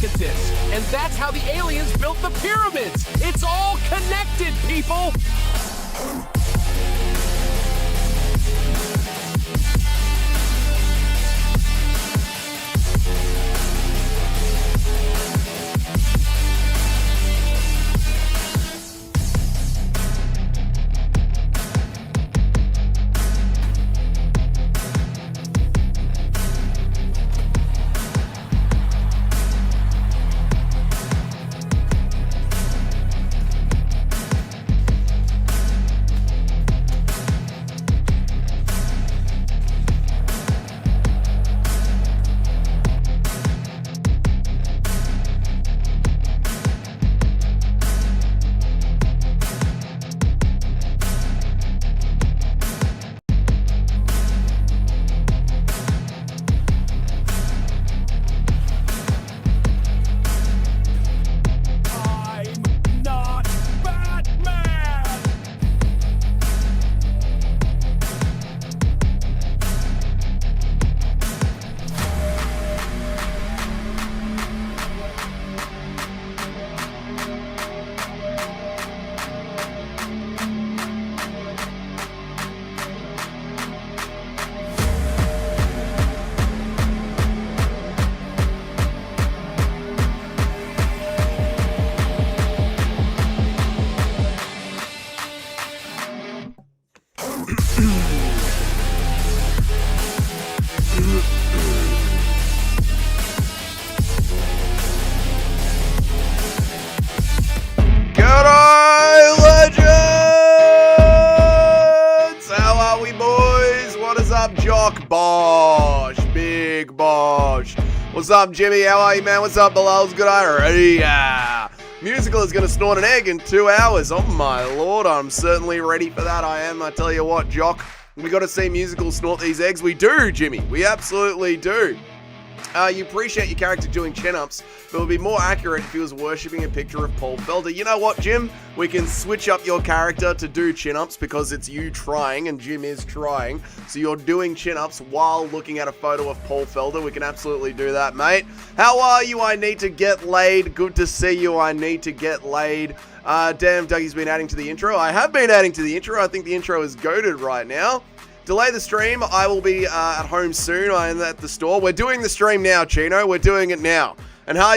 look at this. And that's how the aliens built the pyramids. It's all connected, people. What's up, Jimmy? How are you, man? What's up, Bilal's good eye? Musical is going to snort an egg in 2 hours. Oh, my Lord. I'm certainly ready for that. I am. I tell you what, Jock. We got to see Musical snort these eggs. We do, Jimmy. We absolutely do. You appreciate your character doing chin-ups, but it would be more accurate if he was worshipping a picture of Paul Felder. You know what, Jim? We can switch up your character to do chin-ups because it's you trying, and Jim is trying. So you're doing chin-ups while looking at a photo of Paul Felder. We can absolutely do that, mate. How are you? I need to get laid. Good to see you. I need to get laid. Damn, Dougie's been adding to the intro. I have been adding to the intro. I think the intro is goated right now. Delay the stream. I will be at home soon. I am at the store. We're doing the stream now, Chino. We're doing it now. And how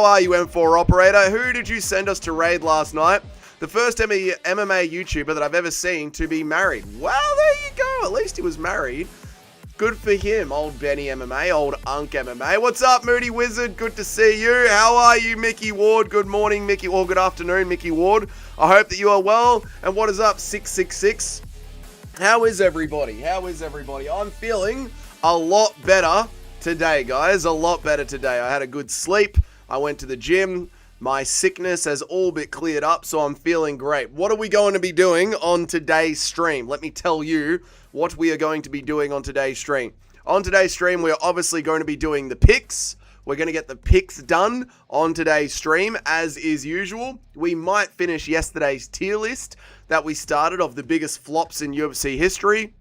are you, M4 operator? Who did you send us to raid last night? The first MMA YouTuber that I've ever seen to be married. Well, there you go. At least he was married. Good for him. Old Benny MMA, old Unk MMA. What's up, Moody Wizard? Good to see you. How are you, Mickey Ward? Good morning, Mickey. Or good afternoon, Mickey Ward. I hope that you are well. And what is up, 666? How is everybody? How is everybody? I'm feeling a lot better today, guys. A lot better today. I had a good sleep. I went to the gym. My sickness has all but cleared up, so I'm feeling great. What are we going to be doing on today's stream? Let me tell you what we are going to be doing on today's stream. On today's stream, we're obviously going to be doing the picks. We're going to get the picks done on today's stream, as is usual. We might finish yesterday's tier list that we started of the biggest flops in UFC history.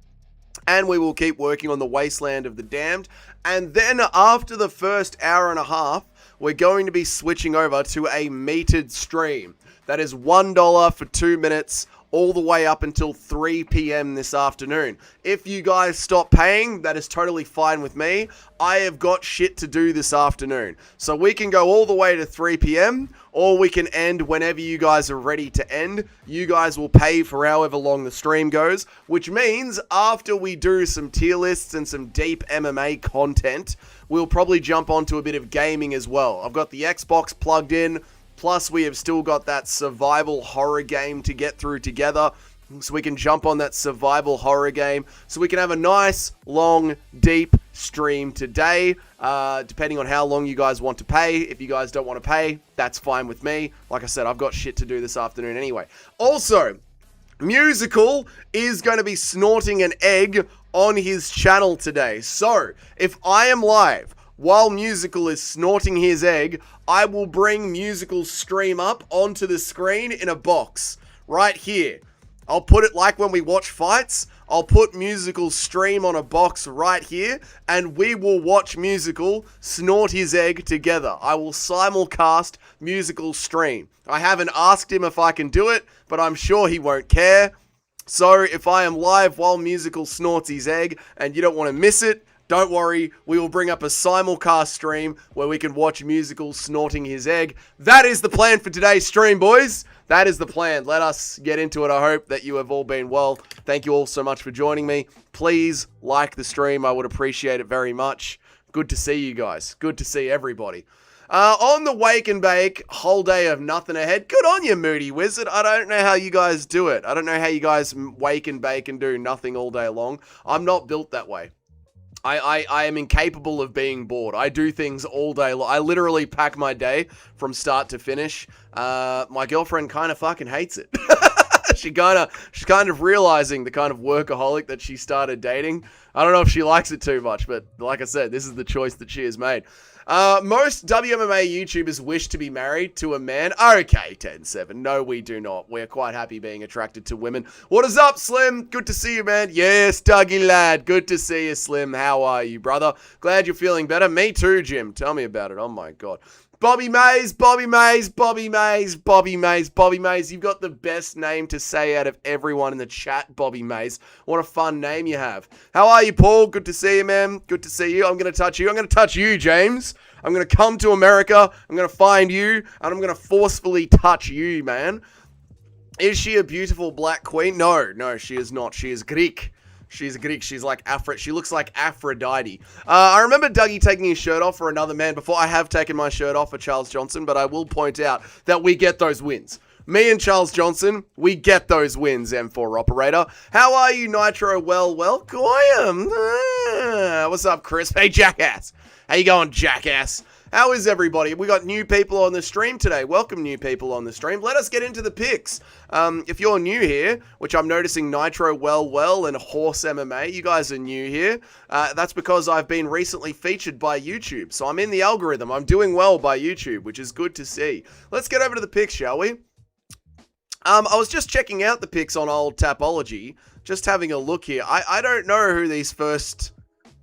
And we will keep working on the Wasteland of the Damned. And then after the first hour and a half, we're going to be switching over to a metered stream. That is $1 for 2 minutes, all the way up until 3 p.m. this afternoon. If you guys stop paying, that is totally fine with me. I have got shit to do this afternoon. So we can go all the way to 3 p.m. or we can end whenever you guys are ready to end. You guys will pay for however long the stream goes, which means after we do some tier lists and some deep MMA content, we'll probably jump onto a bit of gaming as well. I've got the Xbox plugged in. Plus, we have still got that survival horror game to get through together. So we can jump on that survival horror game. So we can have a nice, long, deep stream today. Depending on how long you guys want to pay. If you guys don't want to pay, that's fine with me. Like I said, I've got shit to do this afternoon anyway. Also, Musical is going to be snorting an egg on his channel today. So, if I am live while Musical is snorting his egg, I will bring Musical's stream up onto the screen in a box right here. I'll put it like when we watch fights. I'll put Musical stream on a box right here, and we will watch Musical snort his egg together. I will simulcast Musical stream. I haven't asked him if I can do it, but I'm sure he won't care. So if I am live while Musical snorts his egg and you don't want to miss it, don't worry, we will bring up a simulcast stream where we can watch Musical snorting his egg. That is the plan for today's stream, boys. That is the plan. Let us get into it. I hope that you have all been well. Thank you all so much for joining me. Please like the stream. I would appreciate it very much. Good to see you guys. Good to see everybody. On the wake and bake, whole day of nothing ahead. Good on you, Moody Wizard. I don't know how you guys do it. I don't know how you guys wake and bake and do nothing all day long. I'm not built that way. I am incapable of being bored. I do things all day long. I literally pack my day from start to finish. My girlfriend kind of fucking hates it. She's kind of realizing the kind of workaholic that she started dating. I don't know if she likes it too much, but like I said, this is the choice that she has made. Most WMMA YouTubers wish to be married to a man. Okay, 10-7. No, we do not. We're quite happy being attracted to women. What is up, Slim? Good to see you, man. Yes, Dougie lad. Good to see you, Slim. How are you, brother? Glad you're feeling better. Me too, Jim. Tell me about it. Oh, my God. Bobby Mays, Bobby Mays, Bobby Mays, Bobby Mays, Bobby Mays. You've got the best name to say out of everyone in the chat, Bobby Mays. What a fun name you have. How are you, Paul? Good to see you, man. Good to see you. I'm going to touch you. I'm going to touch you, James. I'm going to come to America. I'm going to find you, and I'm going to forcefully touch you, man. Is she a beautiful black queen? No, she is not. She is Greek. She's Greek. She's like she looks like Aphrodite. I remember Dougie taking his shirt off for another man before. I have taken my shirt off for Charles Johnson, but I will point out that we get those wins. Me and Charles Johnson, we get those wins, M4 operator. How are you, Nitro? Well, Goyam. What's up, Chris? Hey, jackass. How you going, jackass? How is everybody? We got new people on the stream today. Welcome, new people on the stream. Let us get into the picks. If you're new here, which I'm noticing Nitro Well and Horse MMA, you guys are new here. That's because I've been recently featured by YouTube. So I'm in the algorithm. I'm doing well by YouTube, which is good to see. Let's get over to the picks, shall we? I was just checking out the picks on old Tapology. Just having a look here. I don't know who these first...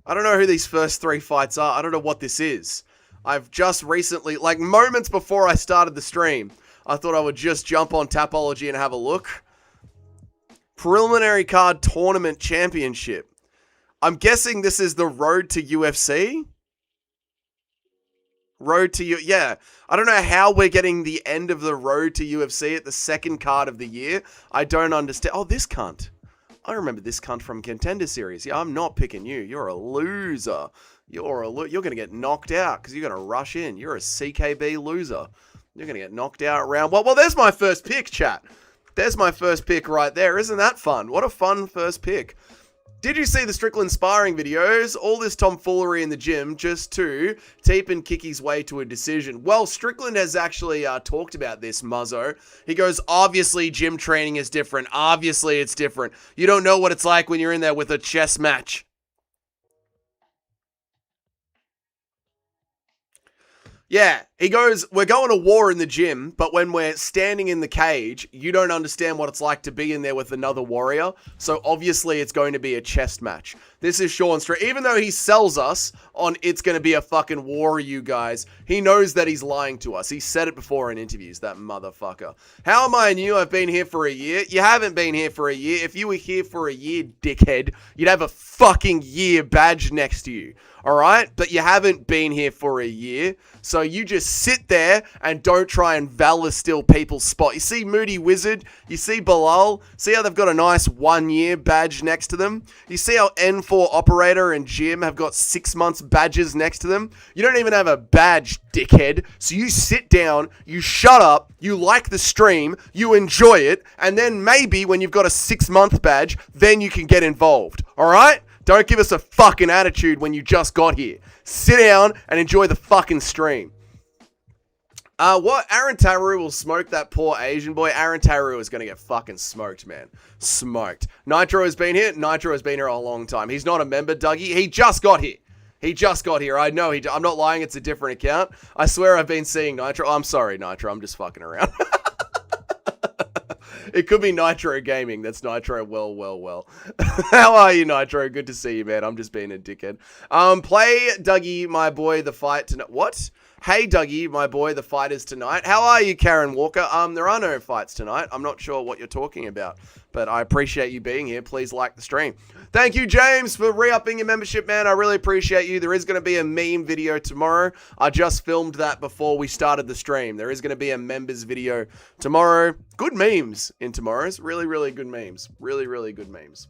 I don't know who these first three fights are. I don't know what this is. I've just recently, like moments before I started the stream, I thought I would just jump on Tapology and have a look. Preliminary card tournament championship. I'm guessing this is the road to UFC. Yeah. I don't know how we're getting the end of the road to UFC at the second card of the year. I don't understand. Oh, this cunt. I remember this cunt from Contender Series. Yeah, I'm not picking you. You're a loser. You're going to get knocked out because you're going to rush in. You're a CKB loser. You're going to get knocked out round... Well, there's my first pick, chat. There's my first pick right there. Isn't that fun? What a fun first pick. Did you see the Strickland sparring videos? All this tomfoolery in the gym just to tape and kick his way to a decision. Well, Strickland has actually talked about this, Muzzo. He goes, obviously gym training is different. Obviously it's different. You don't know what it's like when you're in there with a chess match. Yeah, he goes, we're going to war in the gym, but when we're standing in the cage, you don't understand what it's like to be in there with another warrior. So obviously it's going to be a chest match. This is Sean Street. Even though he sells us on it's going to be a fucking war, you guys, he knows that he's lying to us. He said it before in interviews, that motherfucker. How am I new? I've been here for a year. You haven't been here for a year. If you were here for a year, dickhead, you'd have a fucking year badge next to you. All right? But you haven't been here for a year. So you just sit there and don't try and valor steal people's spot. You see Moody Wizard? You see Bilal? See how they've got a nice 1 year badge next to them? You see how N4 Operator and Jim have got 6 months badges next to them? You don't even have a badge, dickhead. So you sit down, you shut up, you like the stream, you enjoy it, and then maybe when you've got a 6 month badge, then you can get involved. All right? Don't give us a fucking attitude when you just got here. Sit down and enjoy the fucking stream. What? Aaron Taru will smoke that poor Asian boy. Aaron Taru is going to get fucking smoked, man. Smoked. Nitro has been here. Nitro has been here a long time. He's not a member, Dougie. He just got here. He just got here. I know I'm not lying. It's a different account. I swear I've been seeing Nitro. I'm sorry, Nitro. I'm just fucking around. It could be Nitro Gaming. That's Nitro. Well. How are you, Nitro? Good to see you, man. I'm just being a dickhead. Play Dougie, my boy, the fight tonight. What? Hey, Dougie, my boy, the fight is tonight. How are you, Karen Walker? There are no fights tonight. I'm not sure what you're talking about, but I appreciate you being here. Please like the stream. Thank you, James, for re-upping your membership, man. I really appreciate you. There is going to be a meme video tomorrow. I just filmed that before we started the stream. There is going to be a members video tomorrow. Good memes in tomorrow's. Really good memes. Really good memes.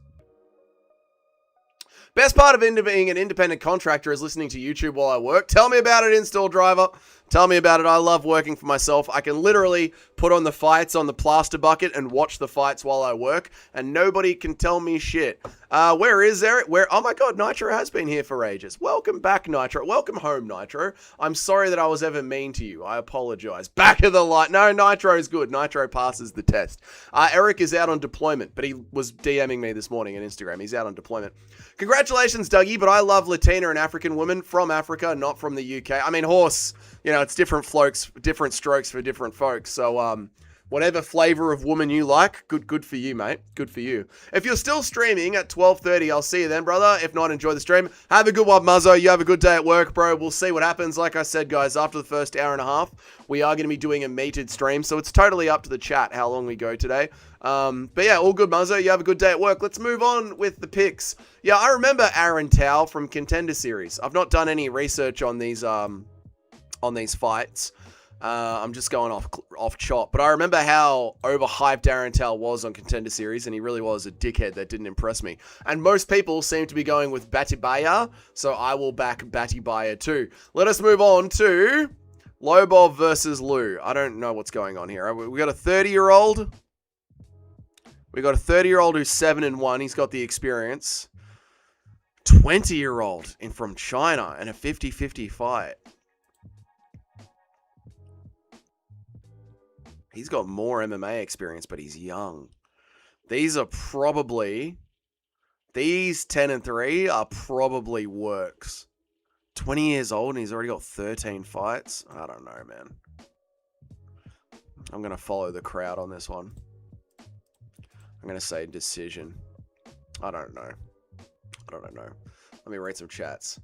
Best part of being an independent contractor is listening to YouTube while I work. Tell me about it, Install Driver. Tell me about it. I love working for myself. I can literally put on the fights on the plaster bucket and watch the fights while I work, and nobody can tell me shit. Where is Eric? Oh my god, Nitro has been here for ages. Welcome back, Nitro. Welcome home, Nitro. I'm sorry that I was ever mean to you. I apologize. Back of the light. No, Nitro is good. Nitro passes the test. Eric is out on deployment, but he was DMing me this morning on Instagram. He's out on deployment. Congratulations, Dougie, but I love Latina and African women from Africa, not from the UK. I mean, horse, you know, it's different strokes for different folks. So, whatever flavor of woman you like, good for you, mate. Good for you. If you're still streaming at 12:30, I'll see you then, brother. If not, enjoy the stream. Have a good one, Muzzo. You have a good day at work, bro. We'll see what happens. Like I said, guys, after the first hour and a half, we are going to be doing a metered stream, so it's totally up to the chat how long we go today. But yeah, all good, Muzzo. You have a good day at work. Let's move on with the picks. Yeah, I remember Aaron Tao from Contender Series. I've not done any research on these fights. I'm just going off chop. But I remember how overhyped Aaron Tao was on Contender Series, and he really was a dickhead that didn't impress me. And most people seem to be going with Batibaya, so I will back Batibaya too. Let us move on to Lobov versus Lou. I don't know what's going on here. We got a 30-year-old. We got a 30-year-old who's 7-1. He's got the experience. 20-year-old from China and a 50-50 fight. He's got more MMA experience, but he's young. These 10 and 3 are probably works. 20 years old and he's already got 13 fights. I don't know, man. I'm going to follow the crowd on this one. I'm going to say decision. I don't know. Let me read some chats.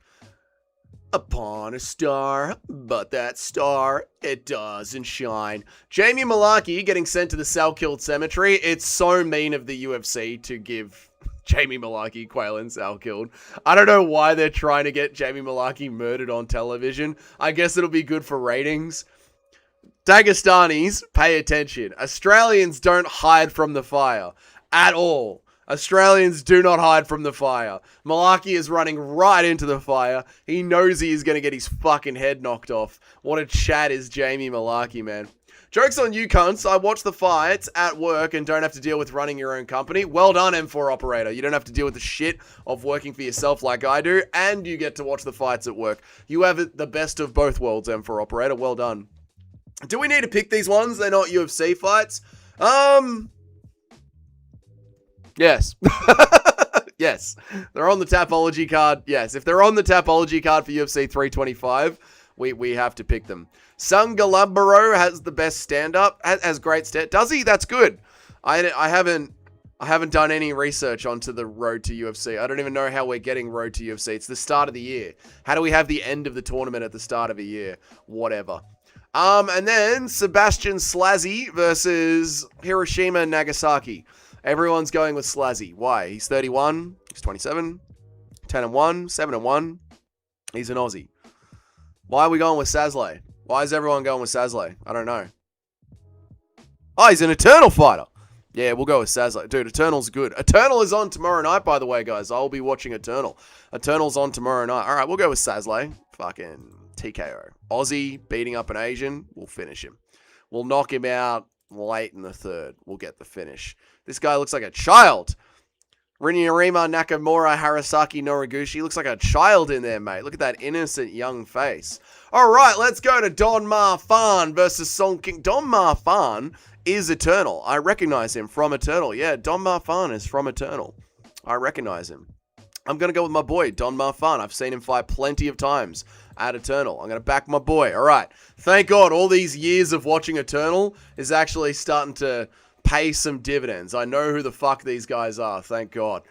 Upon a star, but that star, it doesn't shine. Jamie Malarkey getting sent to the Sal-Killed Cemetery. It's so mean of the UFC to give Jamie Malarkey Quaylen Sal-Killed. I don't know why they're trying to get Jamie Malarkey murdered on television. I guess it'll be good for ratings. Dagestanis, pay attention. Australians don't hide from the fire at all. Australians do not hide from the fire. Malarkey is running right into the fire. He knows he is going to get his fucking head knocked off. What a chat is Jamie Malarkey, man. Joke's on you, cunts. I watch the fights at work and don't have to deal with running your own company. Well done, M4 operator. You don't have to deal with the shit of working for yourself like I do, and you get to watch the fights at work. You have the best of both worlds, M4 operator. Well done. Do we need to pick these ones? They're not UFC fights. Yes. Yes. They're on the Tapology card. Yes. If they're on the Tapology card for UFC 325, we have to pick them. Sungalabaro has the best stand-up. Has great stand. Does he? That's good. I haven't done any research onto the road to UFC. I don't even know how we're getting road to UFC. It's the start of the year. How do we have the end of the tournament at the start of a year? Whatever. And then Sebastian Slazzy versus Hiroshima Nagasaki. Everyone's going with Slazzy. Why? He's 31. He's 27. 10-1. 7-1. He's an Aussie. Why are we going with Sazlay? Why is everyone going with Sazlay? I don't know. Oh, he's an Eternal fighter. Yeah, we'll go with Sazlay. Dude, Eternal's good. Eternal is on tomorrow night, by the way, guys. I'll be watching Eternal. Eternal's on tomorrow night. All right, we'll go with Sazlay. Fucking TKO. Aussie beating up an Asian. We'll finish him. We'll knock him out late in the third. We'll get the finish. This guy looks like a child. Rinyarima Nakamura Harasaki Noriguchi looks like a child in there, mate. Look at that innocent young face. All right, let's go to Don Ma Fan versus Song King. Don Ma Fan is Eternal. I recognize him from Eternal. Yeah, Don Ma Fan is from Eternal. I recognize him. I'm going to go with my boy, Don Ma Fan. I've seen him fight plenty of times at Eternal. I'm going to back my boy. All right. Thank God all these years of watching Eternal is actually starting to pay some dividends. I know who the fuck these guys are, thank God.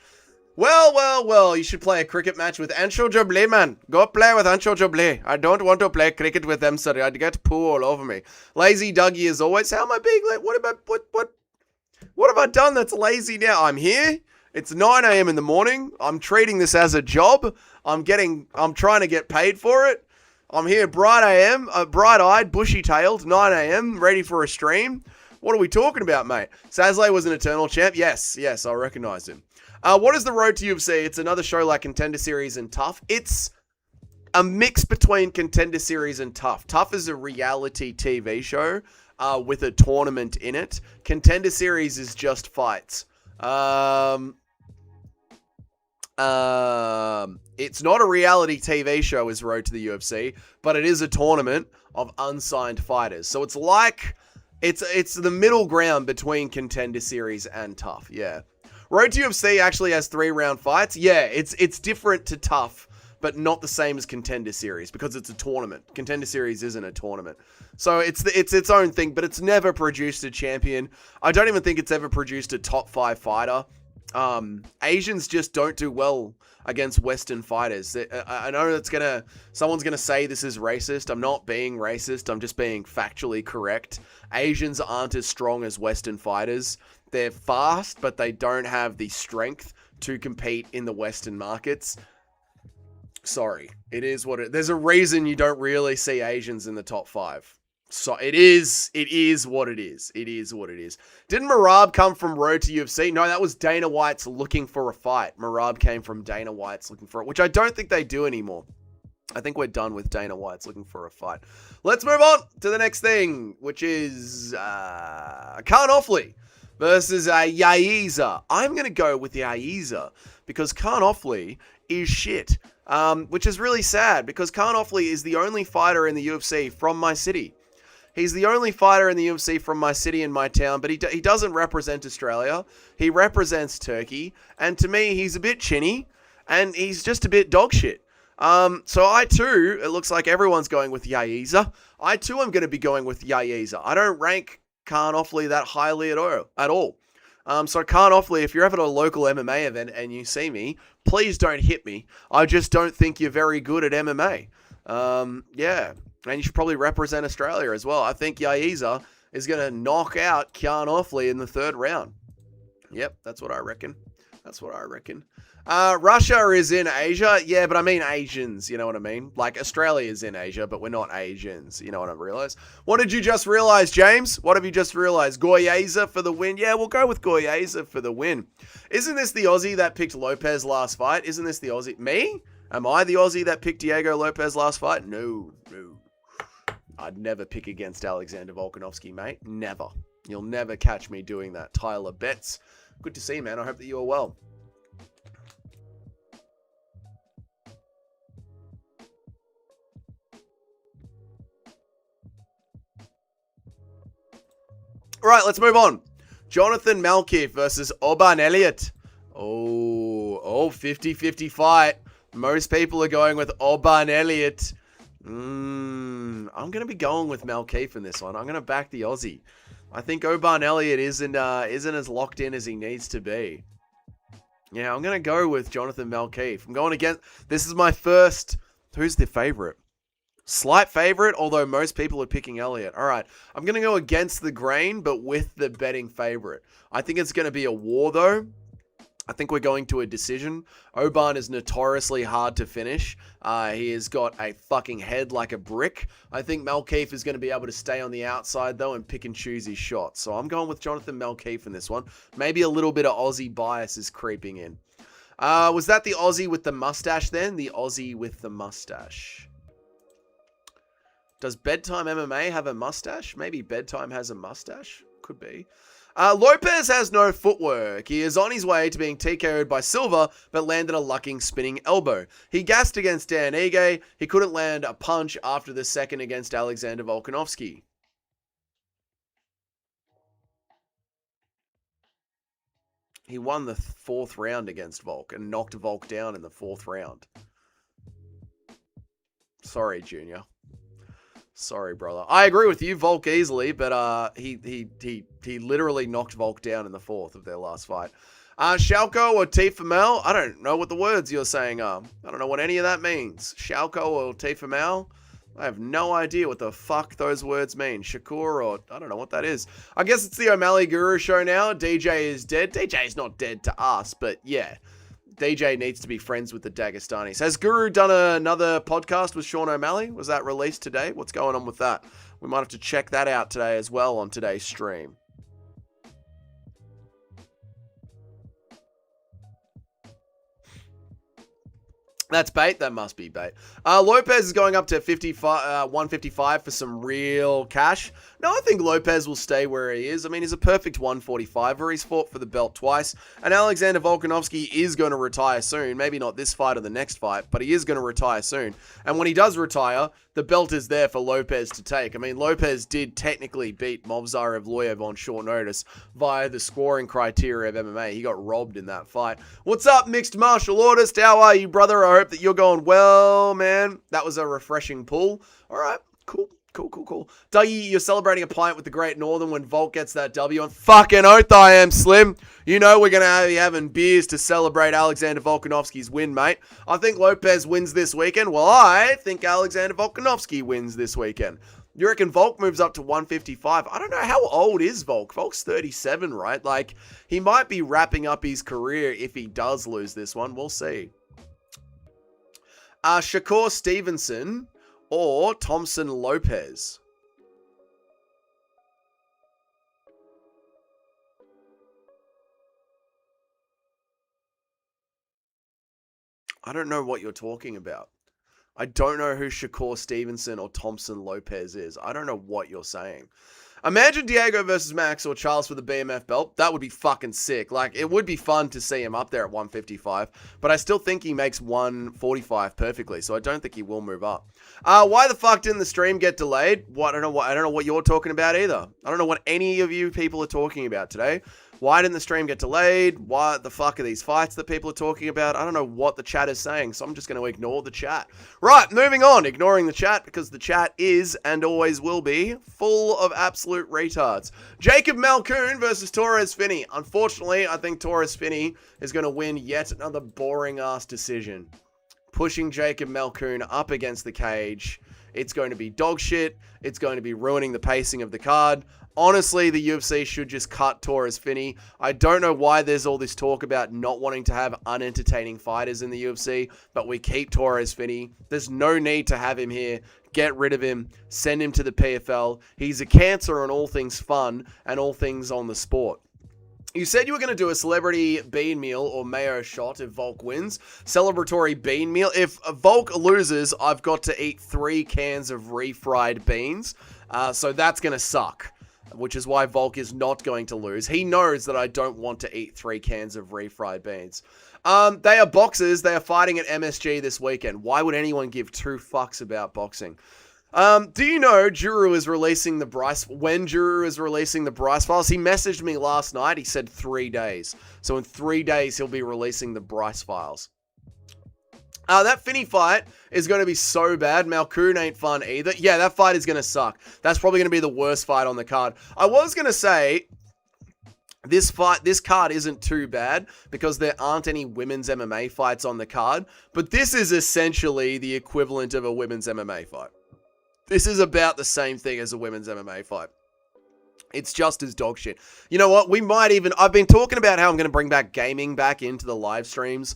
Well, you should play a cricket match with Anshul Jabli, man. Go play with Anshul Jabli. I don't want to play cricket with them, sir. I'd get poo all over me. Lazy Dougie as always. How am I being late? What have I done that's lazy now? I'm here. It's 9 a.m. in the morning. I'm treating this as a job. I'm trying to get paid for it. I'm here bright-eyed, bushy-tailed, 9 a.m., ready for a stream. What are we talking about, mate? Sazlay was an Eternal champ. Yes, I recognize him. What is the road to UFC? It's another show like Contender Series and Tough. It's a mix between Contender Series and Tough. Tough is a reality TV show with a tournament in it. Contender Series is just fights. It's not a reality TV show as Road to the UFC, but it is a tournament of unsigned fighters. So it's like, it's the middle ground between Contender Series and Tough, yeah. Road to UFC actually has 3-round fights. Yeah, it's different to Tough, but not the same as Contender Series because it's a tournament. Contender Series isn't a tournament. So it's its own thing, but it's never produced a champion. I don't even think it's ever produced a top 5 fighter. Asians just don't do well against Western fighters. I know someone's gonna say this is racist. I'm not being racist. I'm just being factually correct. Asians aren't as strong as Western fighters. They're fast, but they don't have the strength to compete in the Western markets. Sorry, it is what it. There's a reason you don't really see Asians in the top 5. So it is what it is. It is what it is. Didn't Marab come from Road to UFC? No, that was Dana White's looking for a fight. Marab came from Dana White's looking for it, which I don't think they do anymore. I think we're done with Dana White's looking for a fight. Let's move on to the next thing, which is Khan Offley versus Yaiza. I'm going to go with Yaiza because Khan Offley is shit, which is really sad because Khan Offley is the only fighter in the UFC from my city. He's the only fighter in the UFC from my city and my town, but he doesn't represent Australia. He represents Turkey, and to me, he's a bit chinny, and he's just a bit dog shit. So I too, it looks like everyone's going with Yaiza. I too am going to be going with Yaiza. I don't rank Khan Offley that highly at all. So Khan Offley, if you're ever at a local MMA event and you see me, please don't hit me. I just don't think you're very good at MMA. Yeah. And you should probably represent Australia as well. I think Yaiza is going to knock out Khan Offley in the 3rd round. Yep, that's what I reckon. Russia is in Asia. Yeah, but I mean Asians, you know what I mean? Like Australia is in Asia, but we're not Asians. You know what I realized? What did you just realize, James? What have you just realized? Goyeza for the win? Yeah, we'll go with Goyeza for the win. Isn't this the Aussie that picked Lopes last fight? Isn't this the Aussie? Me? Am I the Aussie that picked Diego Lopes last fight? No. I'd never pick against Alexander Volkanovski, mate. Never. You'll never catch me doing that. Tyler Betts. Good to see you, man. I hope that you are well. All right, let's move on. Jonathan Malkief versus Oban Elliott. Oh, 50-50 fight. Most people are going with Oban Elliott. I'm going to be going with Malkief in this one. I'm going to back the Aussie. I think Oban Elliott isn't as locked in as he needs to be. Yeah, I'm going to go with Jonathan Malkief. I'm going against... This is my first... Who's the favorite? Slight favorite, although most people are picking Elliott. All right, I'm going to go against the grain, but with the betting favorite. I think it's going to be a war, though. I think we're going to a decision. Oban is notoriously hard to finish. He has got a fucking head like a brick. I think Malkief is going to be able to stay on the outside, though, and pick and choose his shots. So I'm going with Jonathan Malkief in this one. Maybe a little bit of Aussie bias is creeping in. Was that the Aussie with the mustache then? The Aussie with the mustache. Does Bedtime MMA have a mustache? Maybe Bedtime has a mustache. Could be. Lopes has no footwork. He is on his way to being TKO'd by Silva, but landed a lucking spinning elbow. He gassed against Dan Ige. He couldn't land a punch after the second against Alexander Volkanovski. He won the 4th round against Volk and knocked Volk down in the 4th round. Sorry, Junior. Sorry, brother. I agree with you, Volk easily, but he literally knocked Volk down in the 4th of their last fight. Shalko or Tifa Mel? I don't know what the words you're saying are. I don't know what any of that means. Shalko or Tifa Mel? I have no idea what the fuck those words mean. Shakur or... I don't know what that is. I guess it's the O'Malley Guru show now. DJ is dead. DJ is not dead to us, but yeah. DJ needs to be friends with the Dagestanis. Has Guru done another podcast with Sean O'Malley? Was that released today? What's going on with that? We might have to check that out today as well on today's stream. That's bait. That must be bait. Lopes is going up to 155 for some real cash. No, I think Lopes will stay where he is. I mean, he's a perfect 145er. He's fought for the belt twice. And Alexander Volkanovski is going to retire soon. Maybe not this fight or the next fight, but he is going to retire soon. And when he does retire, the belt is there for Lopes to take. I mean, Lopes did technically beat Movsar Evloev on short notice via the scoring criteria of MMA. He got robbed in that fight. What's up, mixed martial artist? How are you, brother? I hope that you're going well, man. That was a refreshing pull. All right, cool. Dougie, you're celebrating a pint with the Great Northern when Volk gets that W. On fucking oath I am, Slim. You know we're going to be having beers to celebrate Alexander Volkanovski's win, mate. I think Lopes wins this weekend. Well, I think Alexander Volkanovski wins this weekend. You reckon Volk moves up to 155? I don't know. How old is Volk? Volk's 37, right? Like, he might be wrapping up his career if he does lose this one. We'll see. Shakur Stevenson or Thompson Lopes? I don't know what you're talking about. I don't know who Shakur Stevenson or Thompson Lopes is. I don't know what you're saying. Imagine Diego versus Max or Charles for the BMF belt. That would be fucking sick. Like, it would be fun to see him up there at 155, but I still think he makes 145 perfectly, so I don't think he will move up. Why the fuck didn't the stream get delayed? I don't know what you're talking about either. I don't know what any of you people are talking about today. Why didn't the stream get delayed? What the fuck are these fights that people are talking about? I don't know what the chat is saying, so I'm just going to ignore the chat. Right, moving on. Ignoring the chat because the chat is and always will be full of absolute retards. Jacob Malkoon versus Torres Finney. Unfortunately, I think Torres Finney is going to win yet another boring-ass decision. Pushing Jacob Malkoon up against the cage. It's going to be dog shit. It's going to be ruining the pacing of the card. Honestly, the UFC should just cut Torres Finney. I don't know why there's all this talk about not wanting to have unentertaining fighters in the UFC, but we keep Torres Finney. There's no need to have him here. Get rid of him. Send him to the PFL. He's a cancer on all things fun and all things on the sport. You said you were going to do a celebrity bean meal or mayo shot if Volk wins. Celebratory bean meal. If Volk loses, I've got to eat 3 cans of refried beans. So that's going to suck, which is why Volk is not going to lose. He knows that I don't want to eat 3 cans of refried beans. They are boxers. They are fighting at MSG this weekend. Why would anyone give 2 fucks about boxing? Do you know Juru is releasing the Bryce... When Juru is releasing the Bryce files? He messaged me last night. He said 3 days. So in 3 days, he'll be releasing the Bryce files. That Finney fight is going to be so bad. Malkoon ain't fun either. Yeah, that fight is going to suck. That's probably going to be the worst fight on the card. I was going to say... This card isn't too bad because there aren't any women's MMA fights on the card. But this is essentially the equivalent of a women's MMA fight. This is about the same thing as a women's MMA fight. It's just as dog shit. You know what? We might even... I've been talking about how I'm going to bring back gaming back into the live streams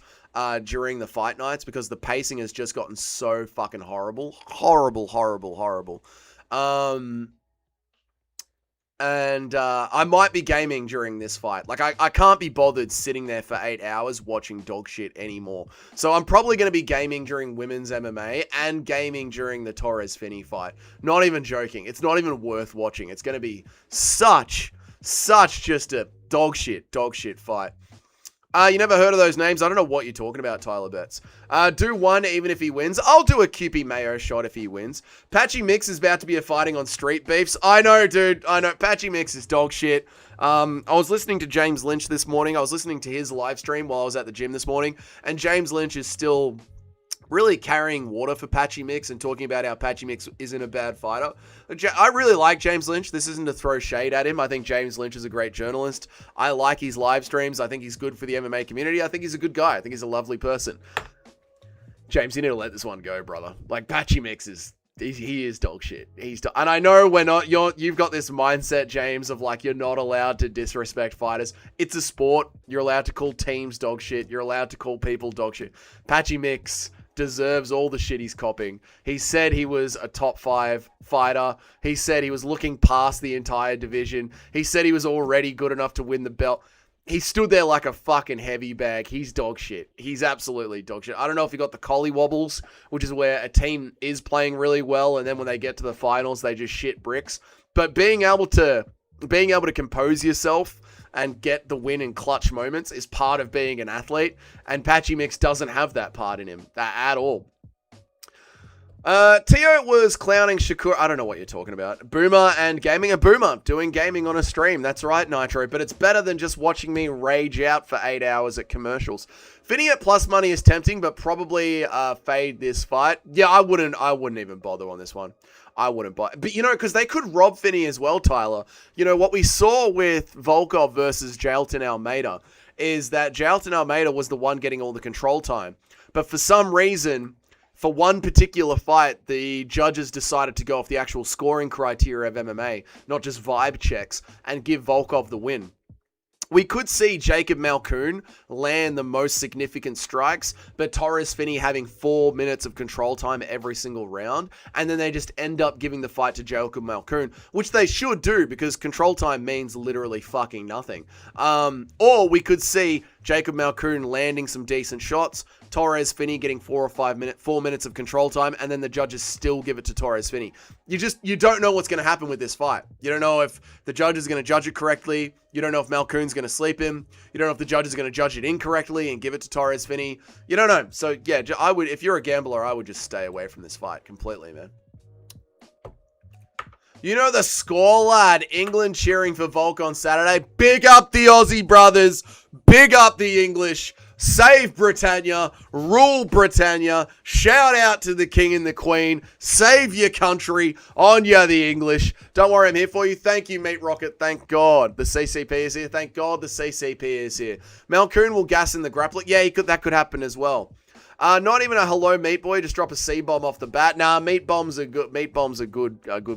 during the fight nights because the pacing has just gotten so fucking horrible. Horrible. And I might be gaming during this fight. Like, I can't be bothered sitting there for 8 hours watching dog shit anymore. So I'm probably going to be gaming during women's MMA and gaming during the Torres Finney fight. Not even joking. It's not even worth watching. It's going to be such just a dog shit fight. You never heard of those names? I don't know what you're talking about, Tyler Betts. Do one even if he wins. I'll do a Kewpie Mayo shot if he wins. Patchy Mix is about to be a fighting on Street Beefs. I know, dude. I know. Patchy Mix is dog shit. I was listening to James Lynch this morning. I was listening to his live stream while I was at the gym this morning. And James Lynch is still really carrying water for Patchy Mix and talking about how Patchy Mix isn't a bad fighter. I really like James Lynch. This isn't to throw shade at him. I think James Lynch is a great journalist. I like his live streams. I think he's good for the MMA community. I think he's a good guy. I think he's a lovely person. James, you need to let this one go, brother. Like, Patchy Mix is... He is dog shit. And I know you've got this mindset, James, of like, you're not allowed to disrespect fighters. It's a sport. You're allowed to call teams dog shit. You're allowed to call people dog shit. Patchy Mix deserves all the shit he's copping. He said he was a top 5 fighter. He said he was looking past the entire division. He said he was already good enough to win the belt. He stood there like a fucking heavy bag. He's dog shit. He's absolutely dog shit. I don't know if he got the collie wobbles, which is where a team is playing really well, and then when they get to the finals, they just shit bricks. But being able to compose yourself and get the win in clutch moments is part of being an athlete, and Patchy Mix doesn't have that part in him at all. Tio was clowning Shakur. I don't know what you're talking about. Boomer and gaming. A Boomer doing gaming on a stream. That's right, Nitro. But it's better than just watching me rage out for 8 hours at commercials. Finney at plus money is tempting, but probably fade this fight. Yeah, I wouldn't even bother on this one. I wouldn't buy. But, because they could rob Finney as well, Tyler. What we saw with Volkov versus Jailton Almeida is that Jailton Almeida was the one getting all the control time. But for some reason... For one particular fight, the judges decided to go off the actual scoring criteria of MMA, not just vibe checks, and give Volkov the win. We could see Jacob Malkoun land the most significant strikes, but Torres Finney having 4 minutes of control time every single round, and then they just end up giving the fight to Jacob Malkoun, which they should do because control time means literally fucking nothing. Or we could see Jacob Malkoun landing some decent shots, Torres Finney getting 4 minutes of control time, and then the judges still give it to Torres Finney. You don't know what's going to happen with this fight. You don't know if the judge is going to judge it correctly. You don't know if Malkoun's going to sleep him. You don't know if the judge is going to judge it incorrectly and give it to Torres Finney. You don't know. So yeah, if you're a gambler, I would just stay away from this fight completely, man. You know the score, lad. England cheering for Volk on Saturday. Big up the Aussie brothers. Big up the English. Save Britannia. Rule Britannia. Shout out to the King and the Queen. Save your country. On ya, the English. Don't worry, I'm here for you. Thank you, Meat Rocket. Thank God the CCP is here. Thank God the CCP is here. Malkoun will gas in the grappling. Yeah, that could happen as well. Not even a hello, Meat Boy. Just drop a C-bomb off the bat. Nah, Meat Bomb's a good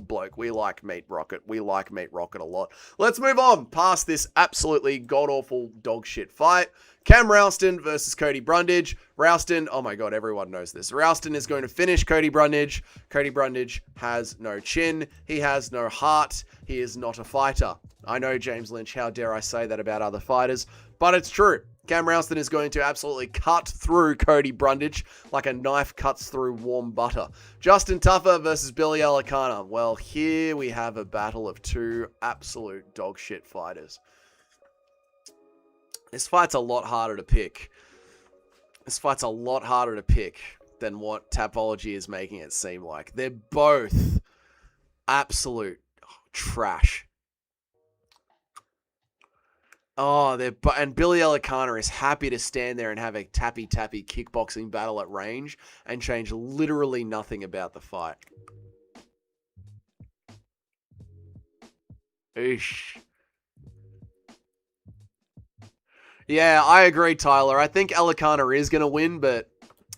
bloke. We like Meat Rocket. We like Meat Rocket a lot. Let's move on past this absolutely god-awful dog shit fight. Cam Ralston versus Cody Brundage. Ralston, oh my God, everyone knows this. Ralston is going to finish Cody Brundage. Cody Brundage has no chin. He has no heart. He is not a fighter. I know, James Lynch, how dare I say that about other fighters, but it's true. Cam Ralston is going to absolutely cut through Cody Brundage like a knife cuts through warm butter. Justin Tuffer versus Billy Alicana. Well, here we have a battle of two absolute dog shit fighters. This fight's a lot harder to pick. This fight's a lot harder to pick than what Tapology is making it seem like. They're both absolute trash. Oh, and Billy Alicana is happy to stand there and have a tappy-tappy kickboxing battle at range and change literally nothing about the fight. Eesh. Yeah, I agree, Tyler. I think Alicana is going to win, but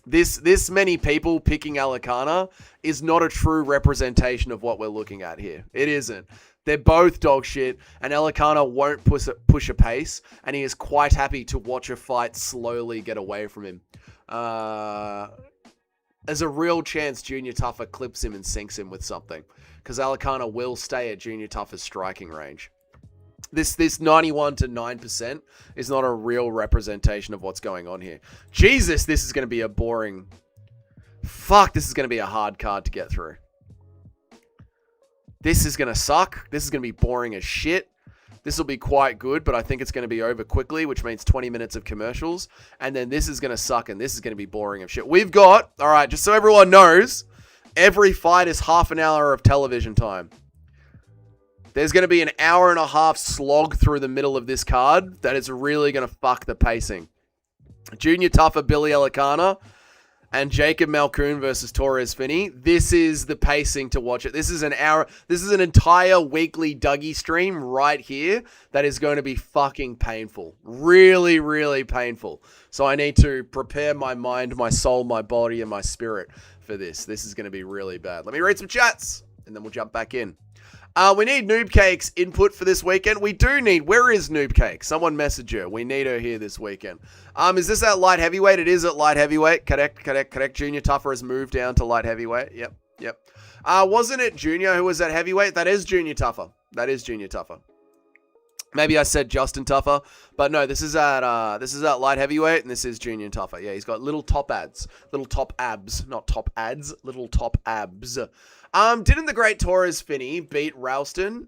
this many people picking Alicana is not a true representation of what we're looking at here. It isn't. They're both dog shit, and Alicana won't push a pace, and he is quite happy to watch a fight slowly get away from him. There's a real chance Junior Tuffer clips him and sinks him with something, because Alicana will stay at Junior Tuffer's striking range. This 91 to 9% is not a real representation of what's going on here. Jesus, this is going to be a boring... Fuck, this is going to be a hard card to get through. This is going to suck. This is going to be boring as shit. This will be quite good, but I think it's going to be over quickly, which means 20 minutes of commercials. And then this is going to suck, and this is going to be boring as shit. We've got, all right, just so everyone knows, every fight is half an hour of television time. There's going to be an hour and a half slog through the middle of this card that is really going to fuck the pacing. Junior Tuffer, Billy Alicana. and Jacob Malkoon versus Torres Finney. This is the pacing to watch it. This is an hour. This is an entire weekly Dougie stream right here that is going to be fucking painful. Really, really painful. So I need to prepare my mind, my soul, my body, and my spirit for this. This is going to be really bad. Let me read some chats, and then we'll jump back in. We need Noob Cake's input for this weekend. We do need... Where is Noob Cake? Someone message her. We need her here this weekend. Is this at light heavyweight? It is at light heavyweight. Correct. Junior Tougher has moved down to light heavyweight. Yep. Wasn't it Junior who was at heavyweight? That is Junior Tougher. Maybe I said Justin Tougher, but no, this is at light heavyweight, and this is Junior Tougher. Yeah, he's got little top abs, not top ads, little top abs. Didn't the great Torres Finney beat Ralston?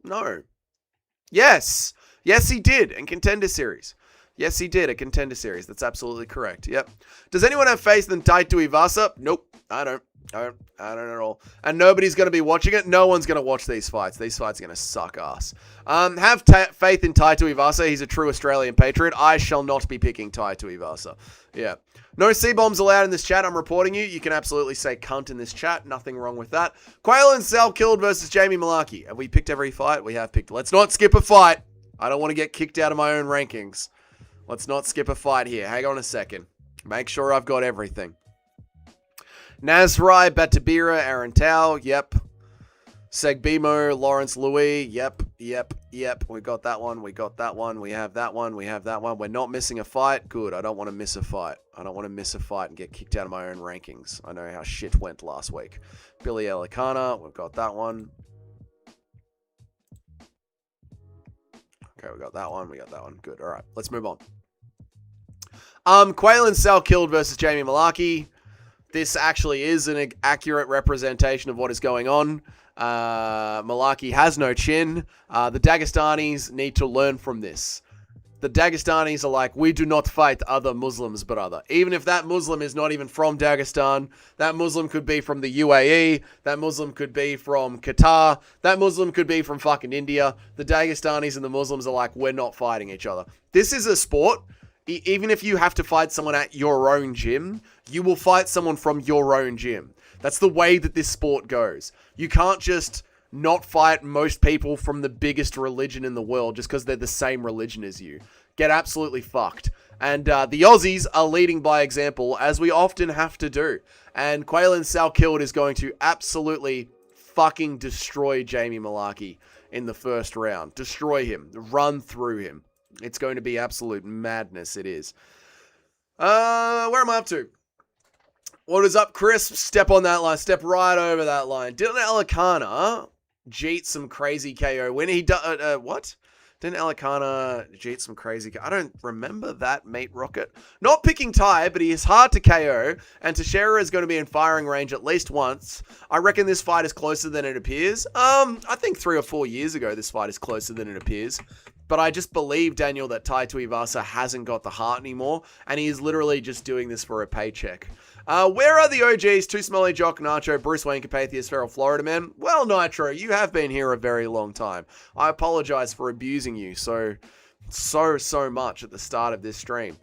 No. Yes, he did in Contender Series. Yes, he did a Contender Series. That's absolutely correct. Yep. Does anyone have faith in Taito Ivasa? Nope, I don't. I don't at all. And nobody's going to be watching it. No one's going to watch these fights. These fights are going to suck ass. Have faith in Taito Ivasa. He's a true Australian patriot. I shall not be picking Taito Ivasa. Yeah. No C-bombs allowed in this chat. I'm reporting you. You can absolutely say cunt in this chat. Nothing wrong with that. Quail and Sal killed versus Jamie Malarkey. Have we picked every fight? We have picked. Let's not skip a fight. I don't want to get kicked out of my own rankings. Let's not skip a fight here. Hang on a second. Make sure I've got everything. Nazrai, Batabira, Aaron Tao, yep. Segbimo, Lawrence Louis, yep. We got that one, we have that one. We're not missing a fight. Good, I don't want to miss a fight. And get kicked out of my own rankings. I know how shit went last week. Billy Elikana, we've got that one. Okay, we got that one. Good, all right, let's move on. Quail and Sal killed versus Jamie Malarkey. This actually is an accurate representation of what is going on. Malarkey has no chin. The Dagestanis need to learn from this. The Dagestanis are like, we do not fight other Muslims, brother. Even if that Muslim is not even from Dagestan, that Muslim could be from the UAE, that Muslim could be from Qatar, that Muslim could be from fucking India. The Dagestanis and the Muslims are like, we're not fighting each other. This is a sport. Even if you have to fight someone at your own gym, you will fight someone from your own gym. That's the way that this sport goes. You can't just not fight most people from the biggest religion in the world just because they're the same religion as you. Get absolutely fucked. And the Aussies are leading by example, as we often have to do. And Quaylin Salkilled is going to absolutely fucking destroy Jamie Malarkey in the first round. Destroy him. Run through him. It's going to be absolute madness. It is. Where am I up to? What is up, Chris? Step on that line. Step right over that line. Dylan Alicana jeet some crazy KO win. He what? Didn't Alicana jeet some crazy KO? I don't remember that, mate Rocket. Not picking Ty, but he is hard to KO, and Teixeira is going to be in firing range at least once. I reckon this fight is closer than it appears. I think 3 or 4 years ago, this fight is closer than it appears. But I just believe, Daniel, that Tai Tuivasa hasn't got the heart anymore, and he is literally just doing this for a paycheck. Where are the OGs? Too Smelly, Jock, Nacho, Bruce Wayne, Carpathius, Feral, Florida Man? Well, Nitro, you have been here a very long time. I apologize for abusing you so much at the start of this stream.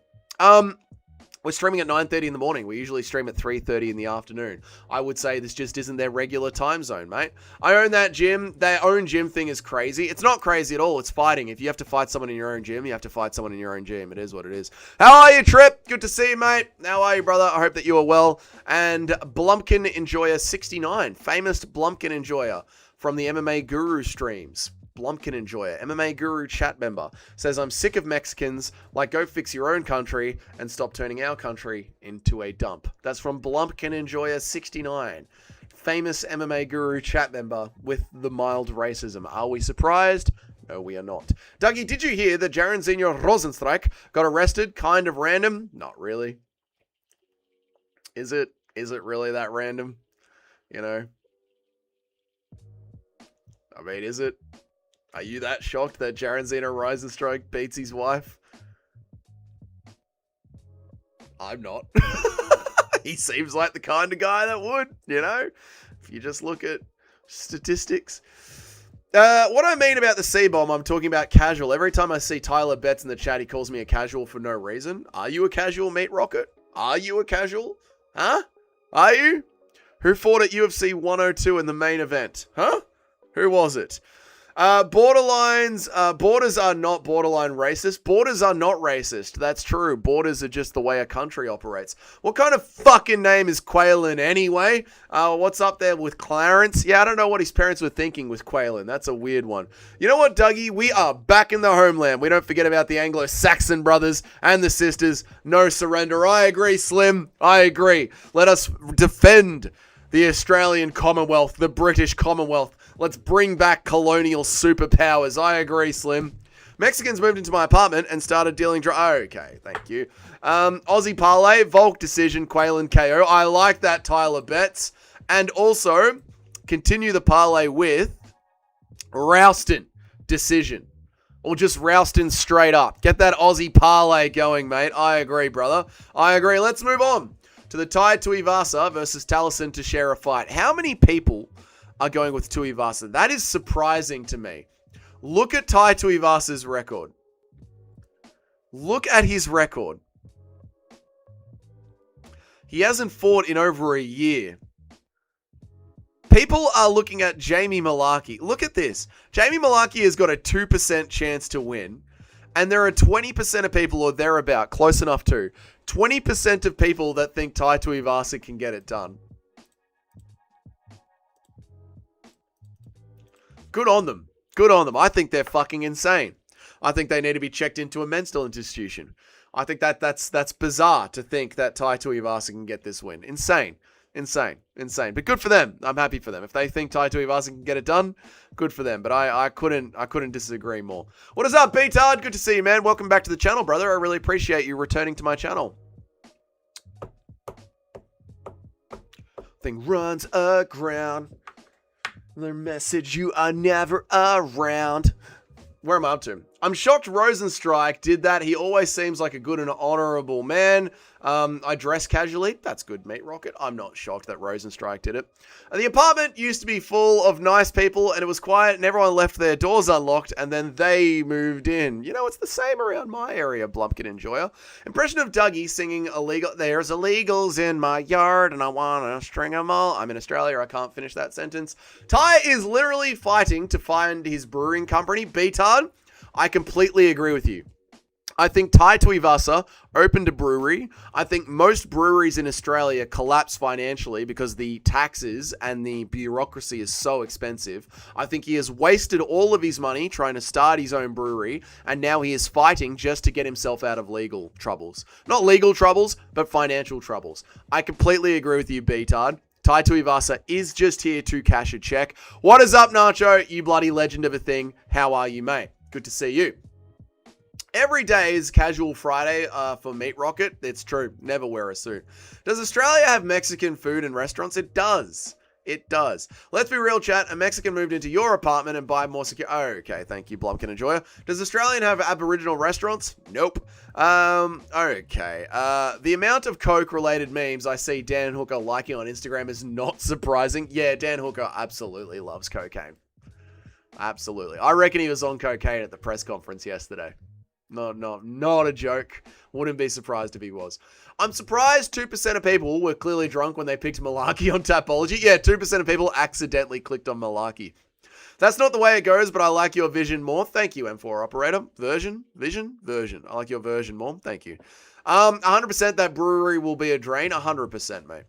We're streaming at 9:30 in the morning. We usually stream at 3:30 in the afternoon. I would say this just isn't their regular time zone, mate. I own that gym. Their own gym thing is crazy. It's not crazy at all. It's fighting. If you have to fight someone in your own gym, you have to fight someone in your own gym. It is what it is. How are you, Trip? Good to see you, mate. How are you, brother? I hope that you are well. And Blumpkin Enjoyer 69, famous Blumpkin Enjoyer from the MMA Guru streams. Blumpkin Enjoyer, MMA Guru chat member, says, I'm sick of Mexicans, like go fix your own country and stop turning our country into a dump. That's from Blumpkin Enjoyer 69, famous MMA Guru chat member with the mild racism. Are we surprised? No, we are not. Dougie, did you hear that Jairzinho Rosenstreich got arrested? Kind of random? Not really. Is it really that random? You know? I mean, is it? Are you that shocked that Jairzinho Rosenstreich beats his wife? I'm not. He seems like the kind of guy that would, you know? If you just look at statistics. What I mean about the C-bomb, I'm talking about casual. Every time I see Tyler Betts in the chat, he calls me a casual for no reason. Are you a casual, Meat Rocket? Are you a casual? Huh? Are you? Who fought at UFC 102 in the main event? Huh? Who was it? Borders are not borderline racist. Borders are not racist. That's true. Borders are just the way a country operates. What kind of fucking name is Quaylen anyway? What's up there with Clarence? Yeah, I don't know what his parents were thinking with Quaylen. That's a weird one. You know what, Dougie? We are back in the homeland. We don't forget about the Anglo-Saxon brothers and the sisters. No surrender. I agree, Slim. I agree. Let us defend the Australian Commonwealth, the British Commonwealth. Let's bring back colonial superpowers. I agree, Slim. Mexicans moved into my apartment and started dealing okay, thank you. Aussie parlay, Volk decision, Quaylen KO. I like that, Tyler Betts. And also, continue the parlay with Rouston decision. Or just Rouston straight up. Get that Aussie parlay going, mate. I agree, brother. I agree. Let's move on to the Tai Tuivasa versus Taliesin to share a fight. How many people are going with Tuivasa? That is surprising to me. Look at Tai Tuivasa's record. Look at his record. He hasn't fought in over a year. People are looking at Jamie Mullarkey. Look at this. Jamie Mullarkey has got a 2% chance to win. And there are 20% of people, or thereabout, close enough to, 20% of people that think Tai Tuivasa can get it done. Good on them. Good on them. I think they're fucking insane. I think they need to be checked into a mental institution. I think that's bizarre to think that Tai Tuivasa can get this win. Insane. Insane. Insane. But good for them. I'm happy for them. If they think Tai Tuivasa can get it done, good for them. But I couldn't disagree more. What is up, B-Tard? Good to see you, man. Welcome back to the channel, brother. I really appreciate you returning to my channel. Thing runs aground. Their message, you are never around. Where am I up to? I'm shocked Rosenstrike did that. He always seems like a good and honorable man. I dress casually. That's good, Meat Rocket. I'm not shocked that Rosenstrike did it. The apartment used to be full of nice people, and it was quiet, and everyone left their doors unlocked, and then they moved in. You know, it's the same around my area, Blumpkin Enjoyer. Impression of Dougie singing illegal. There's illegals in my yard, and I want to string them all. I'm in Australia. I can't finish that sentence. Ty is literally fighting to find his brewing company, B-Tard. I completely agree with you. I think Tai Tuivasa opened a brewery. I think most breweries in Australia collapse financially because the taxes and the bureaucracy is so expensive. I think he has wasted all of his money trying to start his own brewery, and now he is fighting just to get himself out of legal troubles. Not legal troubles, but financial troubles. I completely agree with you, B-Tard. Tai Tuivasa is just here to cash a check. What is up, Nacho? You bloody legend of a thing. How are you, mate? Good to see you. Every day is Casual Friday for Meat Rocket. It's true. Never wear a suit. Does Australia have Mexican food and restaurants? It does. It does. Let's be real, chat. A Mexican moved into your apartment and buy more secure. Oh, okay, thank you, Blumpkin Enjoyer. Does Australian have Aboriginal restaurants? Nope. Okay. The amount of Coke-related memes I see Dan Hooker liking on Instagram is not surprising. Yeah, Dan Hooker absolutely loves cocaine. Absolutely. I reckon he was on cocaine at the press conference yesterday. Not a joke. Wouldn't be surprised if he was. I'm surprised 2% of people were clearly drunk when they picked Mullarkey on Tapology. Yeah, 2% of people accidentally clicked on Mullarkey. That's not the way it goes, but I like your vision more. Thank you, M4 operator. Vision. I like your version more. Thank you. 100% that brewery will be a drain. 100%, mate.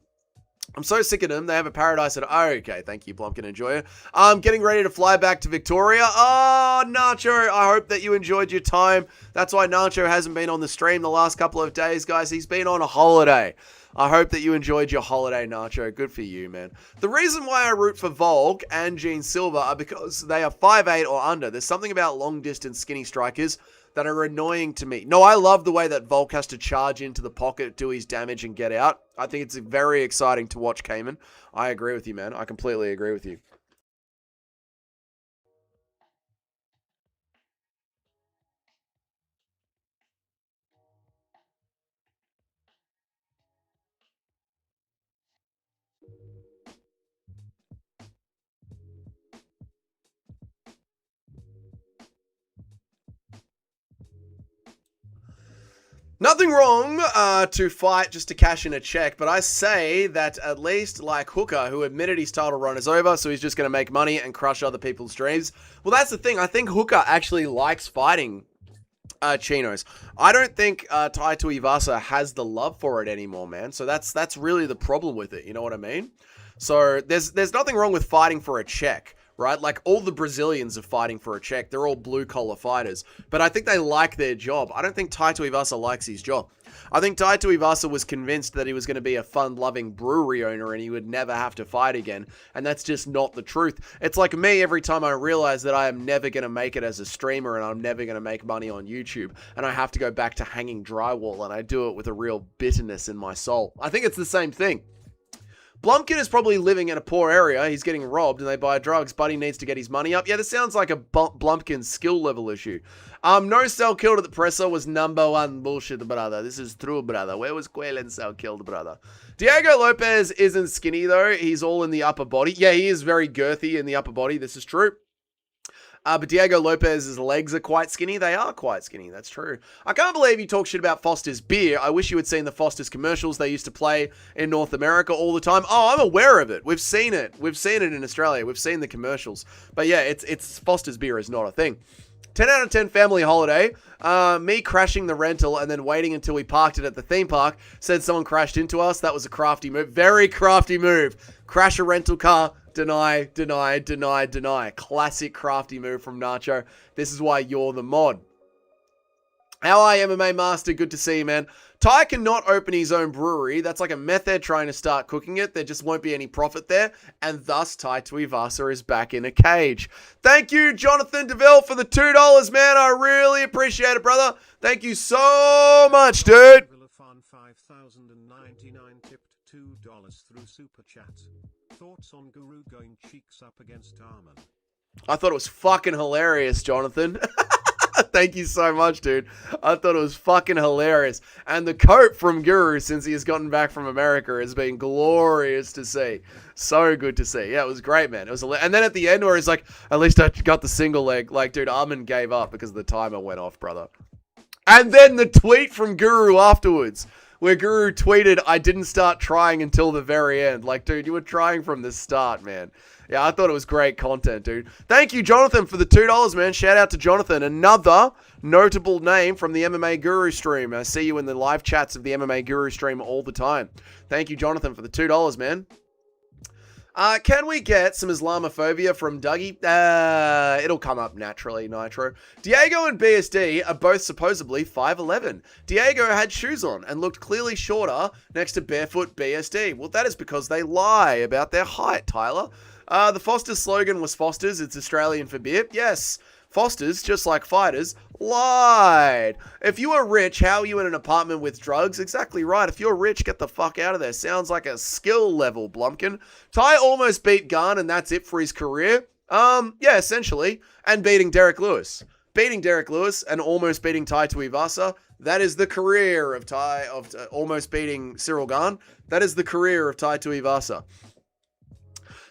I'm so sick of them. They have a paradise at... Oh, okay, thank you, Blumpkin Enjoyer. I'm getting ready to fly back to Victoria. Oh, Nacho, I hope that you enjoyed your time. That's why Nacho hasn't been on the stream the last couple of days, guys. He's been on a holiday. I hope that you enjoyed your holiday, Nacho. Good for you, man. The reason why I root for Volk and Gene Silva are because they are 5'8" or under. There's something about long-distance skinny strikers that are annoying to me. No, I love the way that Volk has to charge into the pocket, do his damage, and get out. I think it's very exciting to watch Cayman. I agree with you, man. I completely agree with you. Nothing wrong to fight just to cash in a check, but I say that at least like Hooker, who admitted his title run is over, so he's just going to make money and crush other people's dreams. Well, that's the thing. I think Hooker actually likes fighting chinos. I don't think Tai Tuivasa has the love for it anymore, man. So that's really the problem with it. You know what I mean? So there's nothing wrong with fighting for a check. Right? Like, all the Brazilians are fighting for a check. They're all blue-collar fighters. But I think they like their job. I don't think Tai Tuivasa likes his job. I think Tai Tuivasa was convinced that he was going to be a fun-loving brewery owner and he would never have to fight again. And that's just not the truth. It's like me every time I realize that I am never going to make it as a streamer and I'm never going to make money on YouTube. And I have to go back to hanging drywall, and I do it with a real bitterness in my soul. I think it's the same thing. Blumpkin is probably living in a poor area. He's getting robbed and they buy drugs, but he needs to get his money up. Yeah, this sounds like a Blumpkin skill level issue. No cell killed at the presser was number one bullshit, brother. This is true, brother. Where was Quaylen cell killed, brother? Diego Lopes isn't skinny, though. He's all in the upper body. Yeah, he is very girthy in the upper body. This is true. But Diego Lopez's legs are quite skinny. They are quite skinny. That's true. I can't believe you talk shit about Foster's beer. I wish you had seen the Foster's commercials they used to play in North America all the time. Oh, I'm aware of it. We've seen it. We've seen it in Australia. We've seen the commercials. But yeah, it's Foster's beer is not a thing. 10 out of 10 family holiday. Me crashing the rental and then waiting until we parked it at the theme park. Said someone crashed into us. That was a crafty move. Very crafty move. Crash a rental car. Deny, deny, deny, deny. Classic crafty move from Nacho. This is why you're the mod. How are you, MMA Master? Good to see you, man. Ty cannot open his own brewery. That's like a method trying to start cooking it. There just won't be any profit there. And thus, Tai Tuivasa is back in a cage. Thank you, Jonathan DeVille, for the $2, man. I really appreciate it, brother. Thank you so much, dude. 5099 tipped $2 through Super Chat. Thoughts on Guru going cheeks up against Arman? I thought it was fucking hilarious, Jonathan. Thank you so much, dude. I thought it was fucking hilarious. And the coat from Guru since he has gotten back from America has been glorious to see. So good to see. Yeah, it was great, man. It was, and then at the end where he's like, at least I got the single leg. Like, dude, Arman gave up because the timer went off, brother. And then the tweet from Guru afterwards, where Guru tweeted, I didn't start trying until the very end. Like, dude, you were trying from the start, man. Yeah, I thought it was great content, dude. Thank you, Jonathan, for the $2, man. Shout out to Jonathan. Another notable name from the MMA Guru stream. I see you in the live chats of the MMA Guru stream all the time. Thank you, Jonathan, for the $2, man. Can we get some Islamophobia from Dougie? It'll come up naturally, Nitro. Diego and BSD are both supposedly 5'11". Diego had shoes on and looked clearly shorter next to barefoot BSD. Well, that is because they lie about their height, Tyler. The Foster's slogan was Foster's, it's Australian for beer. Yes, Foster's, just like fighters, lied. If you are rich, how are you in an apartment with drugs? Exactly right. If you're rich, get the fuck out of there. Sounds like a skill level, Blumpkin. Ty almost beat Gunn, and that's it for his career. Yeah, essentially. And beating Derek Lewis. Beating Derek Lewis and almost beating Tai Tuivasa. That is the career of almost beating Cyril Gane. That is the career of Tai Tuivasa.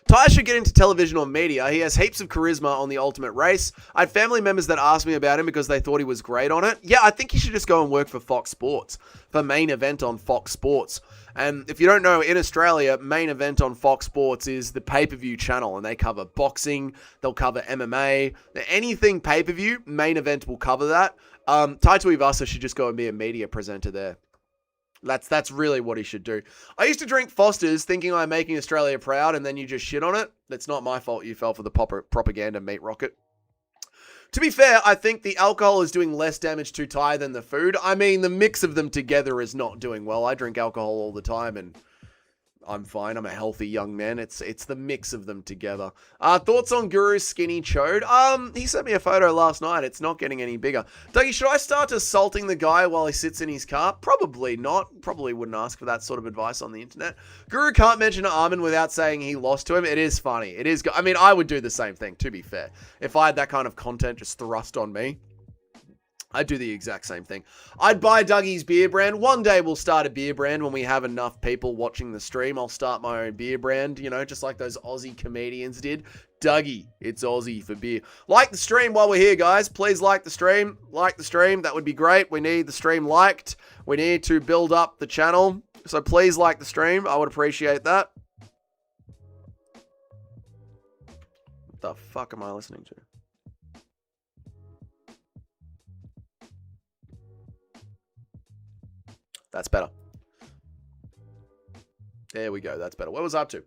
Ty should get into television or media. He has heaps of charisma on The Ultimate Race. I had family members that asked me about him because they thought he was great on it. Yeah, I think he should just go and work for Fox Sports, for Main Event on Fox Sports. And if you don't know, in Australia, Main Event on Fox Sports is the pay-per-view channel, and they cover boxing, they'll cover MMA, anything pay-per-view, Main Event will cover that. Tai Tuivasa should just go and be a media presenter there. That's really what he should do. I used to drink Foster's thinking I'm making Australia proud, and then you just shit on it. That's not my fault you fell for the propaganda meat rocket. To be fair, I think the alcohol is doing less damage to Ty than the food. I mean, the mix of them together is not doing well. I drink alcohol all the time, and I'm fine. I'm a healthy young man. It's the mix of them together. Thoughts on Guru's skinny chode? He sent me a photo last night. It's not getting any bigger. Dougie, should I start assaulting the guy while he sits in his car? Probably not. Probably wouldn't ask for that sort of advice on the internet. Guru can't mention Arman without saying he lost to him. It is funny. It is. I mean, I would do the same thing, to be fair. If I had that kind of content just thrust on me. I'd do the exact same thing. I'd buy Dougie's beer brand. One day we'll start a beer brand when we have enough people watching the stream. I'll start my own beer brand, you know, just like those Aussie comedians did. Dougie, it's Aussie for beer. Like the stream while we're here, guys. Please like the stream. Like the stream. That would be great. We need the stream liked. We need to build up the channel. So please like the stream. I would appreciate that. What the fuck am I listening to? That's better. There we go. That's better. What was I up to?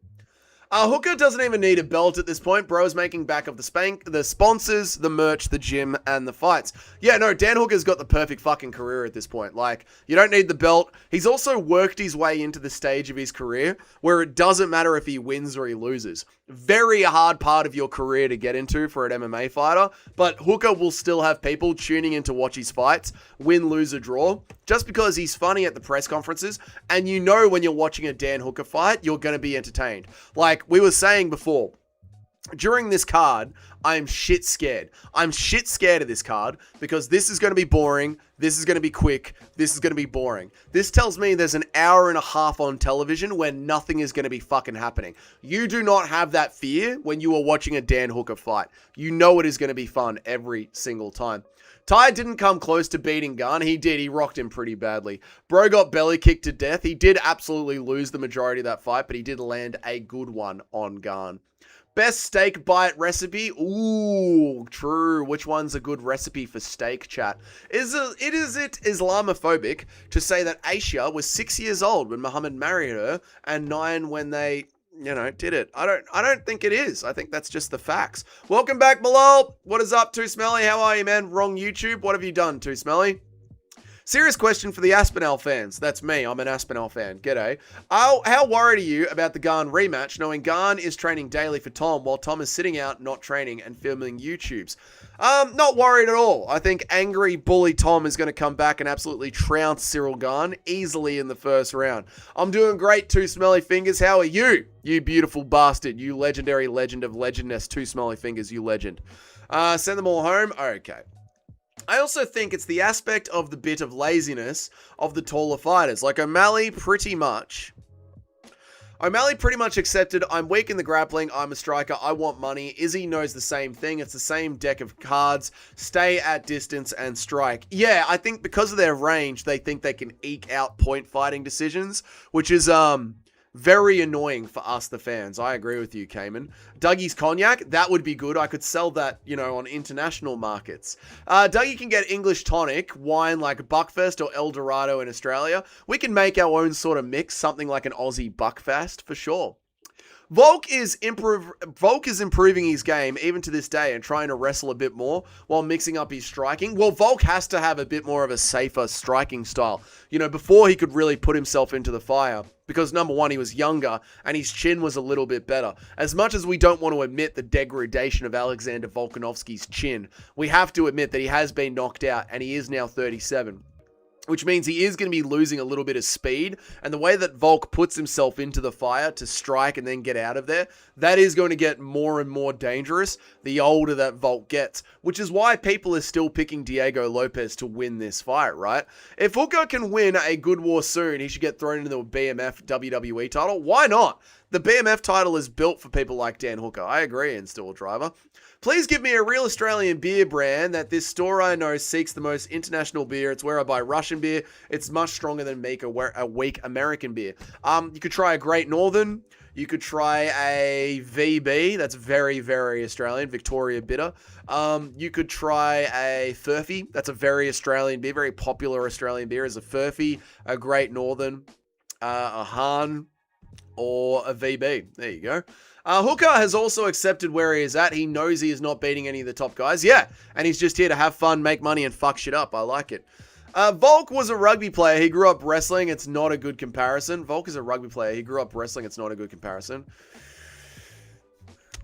Hooker doesn't even need a belt at this point. Bro's making back of the sponsors, the merch, the gym, and the fights. Yeah, no, Dan Hooker's got the perfect fucking career at this point. Like, you don't need the belt. He's also worked his way into the stage of his career where it doesn't matter if he wins or he loses. Very hard part of your career to get into for an MMA fighter, but Hooker will still have people tuning in to watch his fights, win, lose, or draw, just because he's funny at the press conferences, and you know when you're watching a Dan Hooker fight, you're going to be entertained. Like we were saying before, during this card, I'm shit scared. I'm shit scared of this card because this is going to be boring. This is going to be quick. This is going to be boring. This tells me there's an hour and a half on television where nothing is going to be fucking happening. You do not have that fear when you are watching a Dan Hooker fight. You know it is going to be fun every single time. Ty didn't come close to beating Gunn. He did. He rocked him pretty badly. Bro got belly kicked to death. He did absolutely lose the majority of that fight, but he did land a good one on Gunn. Best steak bite recipe? Ooh, true. Which one's a good recipe for steak, chat? Is it Islamophobic to say that Aisha was 6 years old when Muhammad married her and 9 when they, you know, did it? I don't think it is. I think that's just the facts. Welcome back, Malol. What is up, Too Smelly? How are you, man? Wrong YouTube. What have you done, Too Smelly? Serious question for the Aspinall fans. That's me. I'm an Aspinall fan. G'day. How worried are you about the Garn rematch, knowing Garn is training daily for Tom while Tom is sitting out, not training and filming YouTubes? Not worried at all. I think angry bully Tom is going to come back and absolutely trounce Cyril Garn easily in the first round. I'm doing great, Too Smelly Fingers. How are you? You beautiful bastard. You legendary legend of legendness. Too Smelly Fingers, you legend. Send them all home? Okay. I also think it's the aspect of the bit of laziness of the taller fighters. Like O'Malley pretty much accepted, I'm weak in the grappling, I'm a striker, I want money. Izzy knows the same thing. It's the same deck of cards. Stay at distance and strike. Yeah, I think because of their range, they think they can eke out point fighting decisions, which is very annoying for us, the fans. I agree with you, Cayman. Dougie's cognac, that would be good. I could sell that, you know, on international markets. Dougie can get English tonic, wine like Buckfast or El Dorado in Australia. We can make our own sort of mix, something like an Aussie Buckfast for sure. Volk is improving his game even to this day and trying to wrestle a bit more while mixing up his striking. Well, Volk has to have a bit more of a safer striking style, you know, before he could really put himself into the fire. Because number one, he was younger and his chin was a little bit better. As much as we don't want to admit the degradation of Alexander Volkanovski's chin, we have to admit that he has been knocked out and he is now 37. Which means he is going to be losing a little bit of speed. And the way that Volk puts himself into the fire to strike and then get out of there, that is going to get more and more dangerous the older that Volk gets. Which is why people are still picking Diego Lopes to win this fight, right? If Hooker can win a good war soon, he should get thrown into the BMF WWE title. Why not? The BMF title is built for people like Dan Hooker. I agree, Install Driver. Please give me a real Australian beer brand that this store I know seeks the most international beer. It's where I buy Russian beer. It's much stronger than make a weak American beer. You could try a Great Northern. You could try a VB. That's very, very Australian. Victoria Bitter. You could try a Furphy. That's a very Australian beer. Very popular Australian beer is a Furphy, a Great Northern, a Hahn, or a VB. There you go. Hooker has also accepted where he is at. He knows he is not beating any of the top guys. Yeah, and he's just here to have fun, make money, and fuck shit up. I like it. Volk was a rugby player. He grew up wrestling. It's not a good comparison. Volk is a rugby player. He grew up wrestling. It's not a good comparison.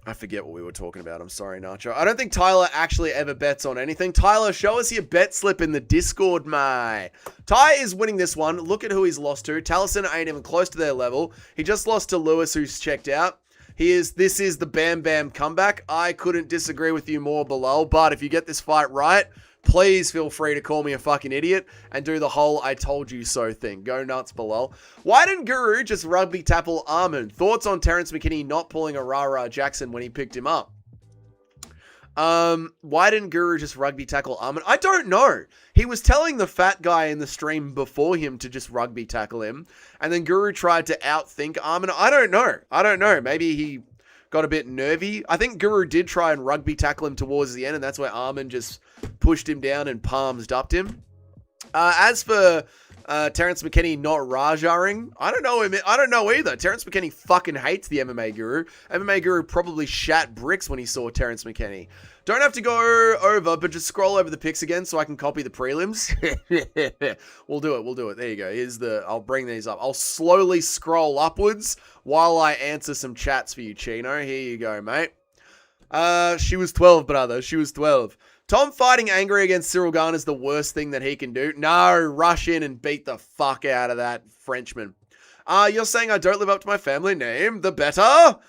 I forget what we were talking about. I'm sorry, Nacho. I don't think Tyler actually ever bets on anything. Tyler, show us your bet slip in the Discord, mate. Ty is winning this one. Look at who he's lost to. Taliesin ain't even close to their level. He just lost to Lewis, who's checked out. This is the Bam Bam comeback. I couldn't disagree with you more, Bilal. But if you get this fight right, please feel free to call me a fucking idiot and do the whole I told you so thing. Go nuts below. Why didn't Guru just rugby tackle Armin? Thoughts on Terrence McKinney not pulling a Rara Jackson when he picked him up? Why didn't Guru just rugby tackle Armin? I don't know. He was telling the fat guy in the stream before him to just rugby tackle him, and then Guru tried to outthink Armin. I don't know. Maybe he got a bit nervy. I think Guru did try and rugby tackle him towards the end, and that's where Armin just pushed him down and palms upped him. As for Terrence McKinney not Rajaring, I don't know him. I don't know either. Terrence McKinney fucking hates the MMA Guru. MMA Guru probably shat bricks when he saw Terrence McKinney. Don't have to go over, but just scroll over the pics again so I can copy the prelims. We'll do it. There you go. I'll bring these up. I'll slowly scroll upwards while I answer some chats for you, Chino. Here you go, mate. She was 12, brother. She was 12. Tom fighting angry against Cyril Gane is the worst thing that he can do. No, rush in and beat the fuck out of that Frenchman. You're saying I don't live up to my family name? The better?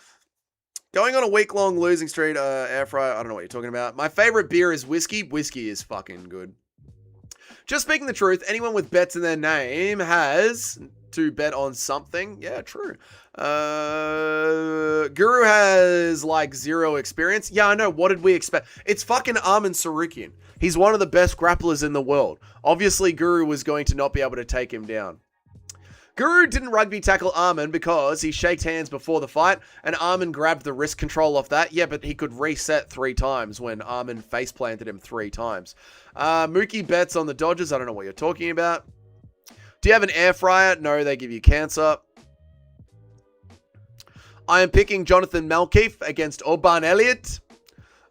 Going on a week-long losing streak, air fryer, I don't know what you're talking about. My favorite beer is whiskey. Whiskey is fucking good. Just speaking the truth, anyone with bets in their name has to bet on something. Yeah, true. Guru has like 0 experience. Yeah, I know. What did we expect? It's fucking Armin Sarukian. He's one of the best grapplers in the world. Obviously, Guru was going to not be able to take him down. Guru didn't rugby tackle Armin because he shaked hands before the fight, and Armin grabbed the wrist control off that. Yeah, but he could reset 3 times when Armin face planted him 3 times. Mookie bets on the Dodgers. I don't know what you're talking about. Do you have an air fryer? No, they give you cancer. I am picking Jonathan Malkeith against Orban Elliott.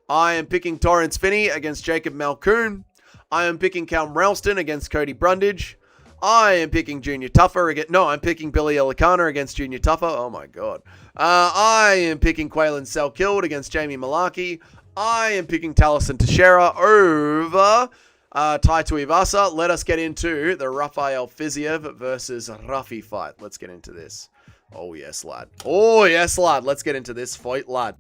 I am picking Torrance Finney against Jacob Malkoon. I am picking Callum Ralston against Cody Brundage. I am picking Junior Tuffer against... No, I'm picking Billy Elikana against Junior Tuffer. Oh, my God. I am picking Quaylen Selkilled against Jamie Malaki. I am picking Taliesin Teixeira over Tai Tuivasa. Let us get into the Rafael Fiziev versus Rafi fight. Let's get into this. Oh, yes, lad. Oh, yes, lad. Let's get into this fight, lad.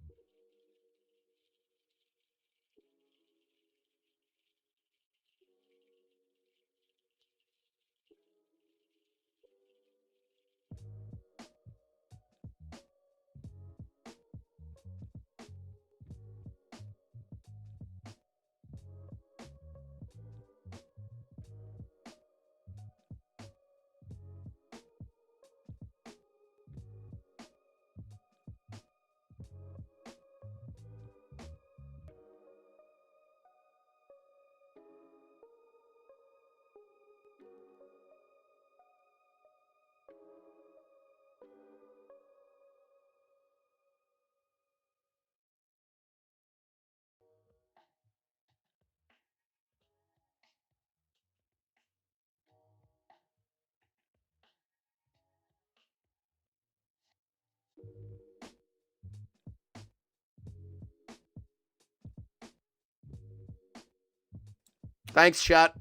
Thanks, chat.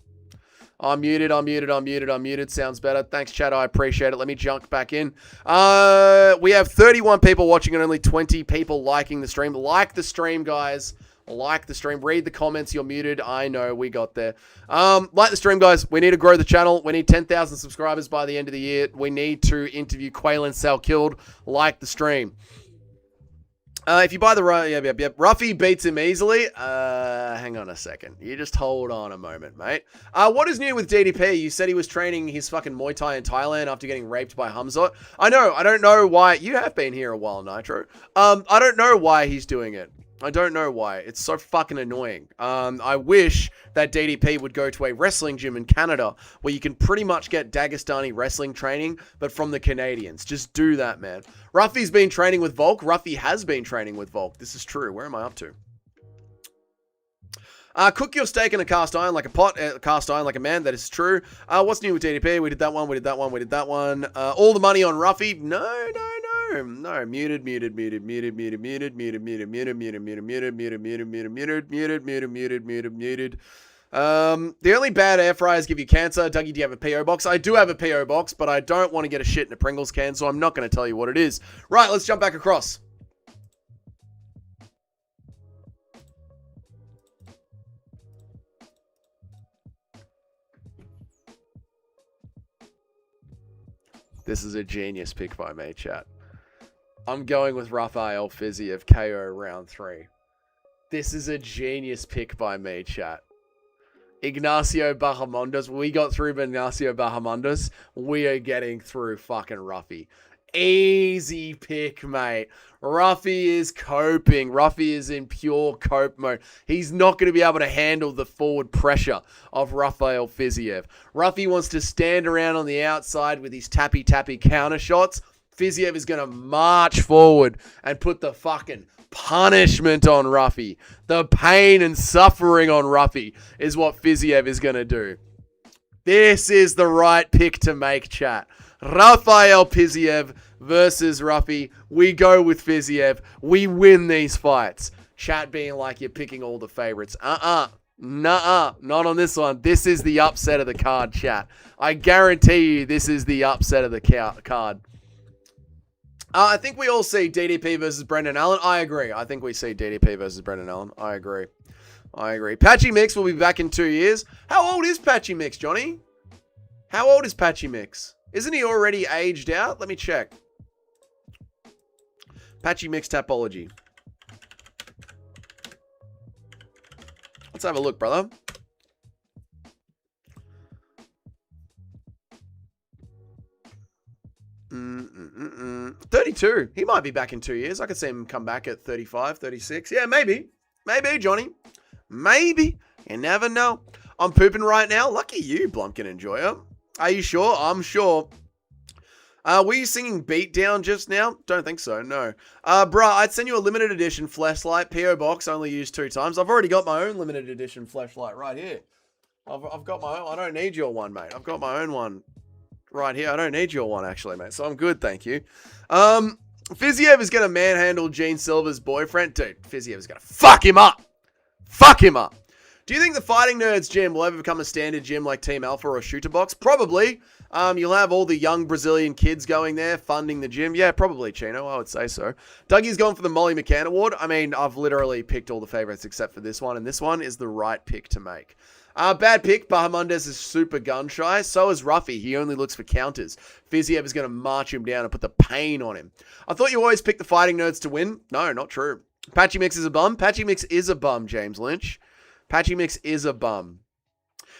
I'm muted. Sounds better. Thanks, chat. I appreciate it. Let me jump back in. We have 31 people watching and only 20 people liking the stream. Like the stream, guys. Like the stream. Read the comments. You're muted. I know. We got there. Like the stream, guys. We need to grow the channel. We need 10,000 subscribers by the end of the year. We need to interview Quaylen Selkilled. Like the stream. If you buy the... Yep. Ruffy beats him easily. Hang on a second. You just hold on a moment, mate. What is new with DDP? You said he was training his fucking Muay Thai in Thailand after getting raped by Hamzat. I know. I don't know why. You have been here a while, Nitro. I don't know why he's doing it. I don't know why. It's so fucking annoying. I wish that DDP would go to a wrestling gym in Canada where you can pretty much get Dagestani wrestling training, but from the Canadians. Just do that, man. Ruffy's been training with Volk. Ruffy has been training with Volk. This is true. Where am I up to? Cook your steak in a cast iron like a pot, cast iron like a man. That is true. What's new with DDP? We did that one. All the money on Ruffy? No. Muted. The only bad air fryers give you cancer. Dougie, do you have a PO box? I do have a PO box, but I don't want to get a shit in a Pringles can, so I'm not going to tell you what it is. Right, let's jump back across. This is a genius pick by me, chat. I'm going with Rafael Fiziev KO round 3. This is a genius pick by me, chat. Ignacio Bahamondes. We got through Ignacio Bahamondes. We are getting through fucking Ruffy. Easy pick, mate. Ruffy is coping. Ruffy is in pure cope mode. He's not going to be able to handle the forward pressure of Rafael Fiziev. Ruffy wants to stand around on the outside with his tappy-tappy counter shots. Fiziev is going to march forward and put the fucking punishment on Ruffy. The pain and suffering on Ruffy is what Fiziev is going to do. This is the right pick to make, chat. Rafael Fiziev versus Ruffy. We go with Fiziev. We win these fights. Chat being like you're picking all the favorites. Nuh-uh. Not on this one. This is the upset of the card, chat. I guarantee you this is the upset of the card. I think we all see DDP versus Brendan Allen. I agree. I think we see DDP versus Brendan Allen. I agree. Patchy Mix will be back in 2 years. How old is Patchy Mix, Johnny? How old is Patchy Mix? Isn't he already aged out? Let me check. Patchy Mix Tapology. Let's have a look, brother. 32. He might be back in 2 years. I could see him come back at 35, 36. Yeah, maybe. Maybe, Johnny. Maybe. You never know. I'm pooping right now. Lucky you, Blumpkin Enjoyer. Are you sure? I'm sure. Were you singing Beat Down just now? Don't think so, no. Bruh, I'd send you a limited edition flashlight. P.O. Box, only used 2 times. I've already got my own limited edition flashlight right here. I've got my own. I don't need your one, mate. I've got my own one right here. I don't need your one, actually, mate. So I'm good, thank you. Fiziev is going to manhandle Gene Silver's boyfriend. Dude, Fiziev is going to fuck him up. Fuck him up. Do you think the Fighting Nerds gym will ever become a standard gym like Team Alpha or Shooter Box? Probably. You'll have all the young Brazilian kids going there, funding the gym. Yeah, probably, Chino. I would say so. Dougie's going for the Molly McCann Award. I mean, I've literally picked all the favorites except for this one, and this one is the right pick to make. Bad pick. Bahamondes is super gun shy. So is Ruffy. He only looks for counters. Fiziev is going to march him down and put the pain on him. I thought you always picked the Fighting Nerds to win. No, not true. Patchy Mix is a bum. Patchy Mix is a bum, James Lynch. Patchy Mix is a bum.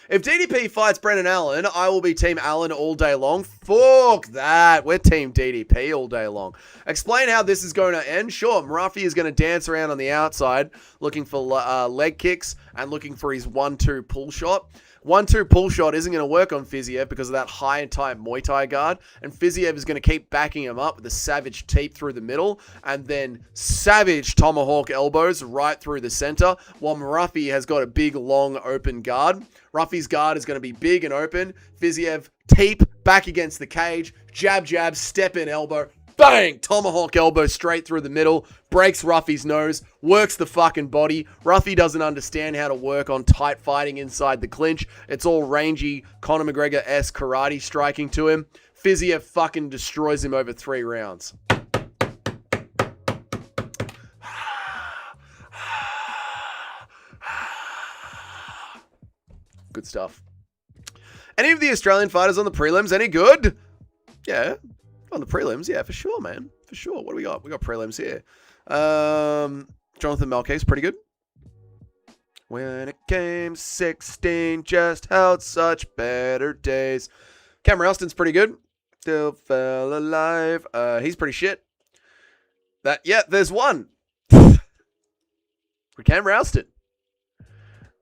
If DDP fights Brendan Allen, I will be Team Allen all day long. Fuck that. We're Team DDP all day long. Explain how this is going to end. Sure, Murphy is going to dance around on the outside looking for leg kicks and looking for his 1-2 pull shot. 1-2 pull shot isn't going to work on Fiziev because of that high and tight Muay Thai guard. And Fiziev is going to keep backing him up with a savage teep through the middle and then savage tomahawk elbows right through the center while Ruffy has got a big, long, open guard. Ruffy's guard is going to be big and open. Fiziev teep back against the cage. Jab, jab, step in elbow. Bang! Tomahawk elbow straight through the middle. Breaks Ruffy's nose. Works the fucking body. Ruffy doesn't understand how to work on tight fighting inside the clinch. It's all rangy Conor McGregor-esque karate striking to him. Fiziev fucking destroys him over 3 rounds. Good stuff. Any of the Australian fighters on the prelims any good? Yeah. On the prelims, yeah, for sure, man. For sure. What do we got? We got prelims here. Jonathan Melke's pretty good. When it came 16, just held such better days. Cam Ralston's pretty good. Still fell alive. He's pretty shit. There's one. For Cam Ralston.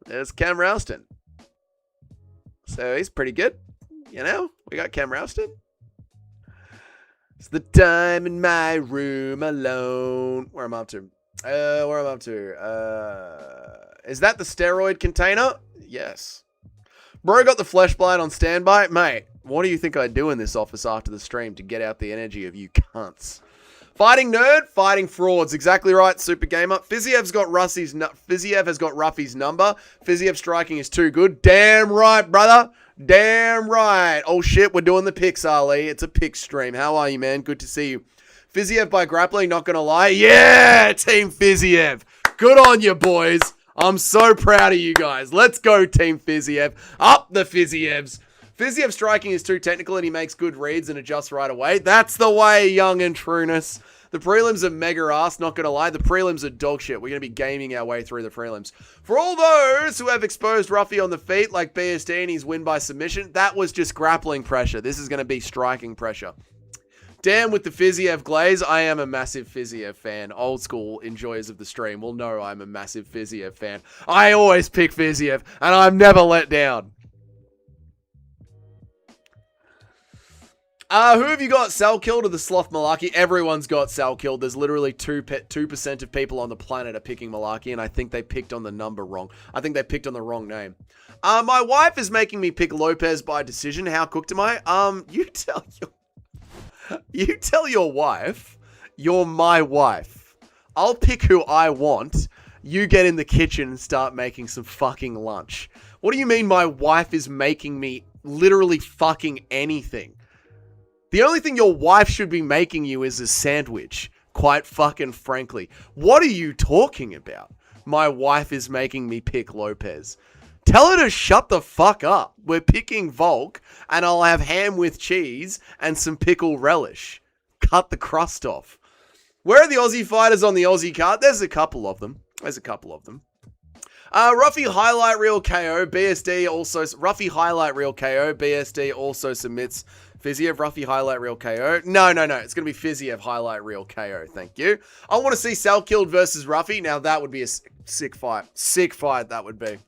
There's Cam Ralston. So he's pretty good. You know, we got Cam Ralston. It's the time in my room alone. Where am I up to? Is that the steroid container? Yes. Bro got the fleshblight on standby. Mate, what do you think I do in this office after the stream to get out the energy of you cunts? Fighting nerd, fighting frauds. Exactly right, Super Gamer. Fiziev has got Ruffy's number. Fiziev striking is too good. Damn right, brother. Damn right. Oh shit, we're doing the picks, Ali. It's a pick stream. How are you, man? Good to see you. Fiziev by grappling, not gonna lie. Yeah, Team Fiziev. Good on you, boys. I'm so proud of you guys. Let's go, Team Fiziev. Up the Fizievs. Fiziev striking is too technical and he makes good reads and adjusts right away. That's the way, young and trueness. The prelims are mega ass, not going to lie. The prelims are dog shit. We're going to be gaming our way through the prelims. For all those who have exposed Ruffy on the feet like BSD and his win by submission, that was just grappling pressure. This is going to be striking pressure. Damn with the Fiziev glaze. I am a massive Fiziev fan. Old school enjoyers of the stream will know I'm a massive Fiziev fan. I always pick Fiziev and I'm never let down. Who have you got? Sal killed or the Sloth Malaki? Everyone's got Sal killed. There's literally 2% of people on the planet are picking Malaki, and I think they picked on the number wrong. I think they picked on the wrong name. My wife is making me pick Lopes by decision. How cooked am I? You tell your wife you're my wife. I'll pick who I want. You get in the kitchen and start making some fucking lunch. What do you mean my wife is making me literally fucking anything? The only thing your wife should be making you is a sandwich, quite fucking frankly. What are you talking about? My wife is making me pick Lopes. Tell her to shut the fuck up. We're picking Volk, and I'll have ham with cheese and some pickle relish. Cut the crust off. Where are the Aussie fighters on the Aussie card? There's a couple of them. Ruffy highlight reel KO. BSD also... Ruffy highlight reel KO. BSD also submits... Fiziev, Ruffy, highlight reel KO. No. It's going to be Fiziev, highlight reel KO. Thank you. I want to see Sal killed versus Ruffy. Now, that would be a sick fight. Sick fight, that would be.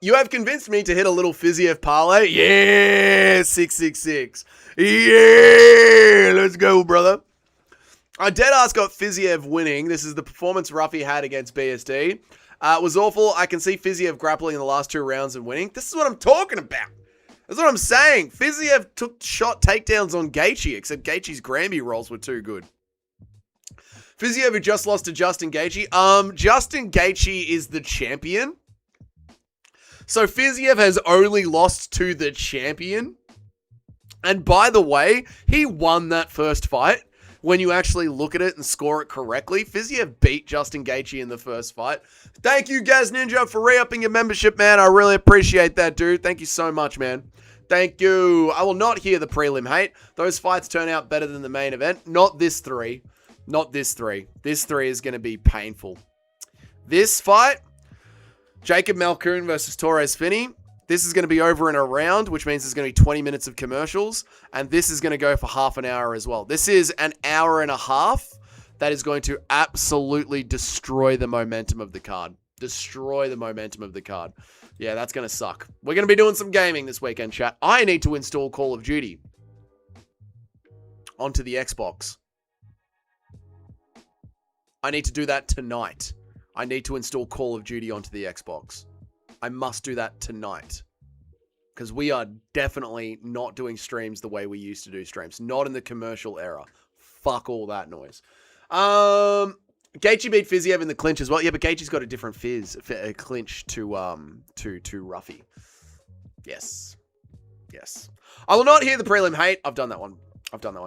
You have convinced me to hit a little Fiziev parlay. Yeah, 666. Yeah, let's go, brother. Deadass got Fiziev winning. This is the performance Ruffy had against BSD. It was awful. I can see Fiziev grappling in the last 2 rounds and winning. This is what I'm talking about. That's what I'm saying. Fiziev took shot takedowns on Gaethje, except Gaethje's Granby rolls were too good. Fiziev who just lost to Justin Gaethje. Justin Gaethje is the champion. So Fiziev has only lost to the champion. And by the way, he won that first fight. When you actually look at it and score it correctly, Fiziev beat Justin Gaethje in the first fight. Thank you, Gaz Ninja, for re-upping your membership, man. I really appreciate that, dude. Thank you so much, man. Thank you. I will not hear the prelim hate. Those fights turn out better than the main event. Not this 3. Not this 3. This 3 is going to be painful. This fight, Jacob Malkoon versus Torres Finney. This is going to be over in a round, which means there's going to be 20 minutes of commercials. And this is going to go for half an hour as well. This is an hour and a half that is going to absolutely destroy the momentum of the card. Destroy the momentum of the card. Yeah, that's going to suck. We're going to be doing some gaming this weekend, chat. I need to install Call of Duty onto the Xbox. I need to do that tonight. I need to install Call of Duty onto the Xbox. I must do that tonight. Because we are definitely not doing streams the way we used to do streams. Not in the commercial era. Fuck all that noise. Gaethje beat Fiziev in the clinch as well. Yeah, but Gaethje's got a different clinch to Ruffy. Yes. Yes. I will not hear the prelim hate. I've done that one.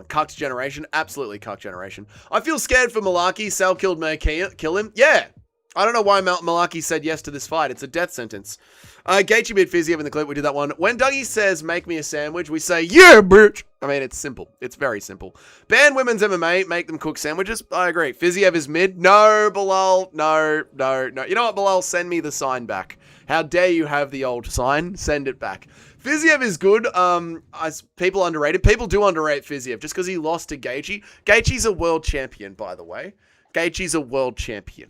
Cucked generation. Absolutely cucked generation. I feel scared for Malaki. Sal killed may kill him. Yeah. I don't know why Malaki said yes to this fight. It's a death sentence. Gaethje beat Fiziev in the clip. We did that one. When Dougie says, make me a sandwich, we say, yeah, bitch. I mean, it's simple. It's very simple. Ban women's MMA. Make them cook sandwiches. I agree. Fiziev is mid. No, Bilal. No. You know what, Bilal? Send me the sign back. How dare you have the old sign? Send it back. Fiziev is good. As people underrated. People do underrate Fiziev just because he lost to Gaethje. Gaethje's a world champion, by the way. Gaethje's a world champion.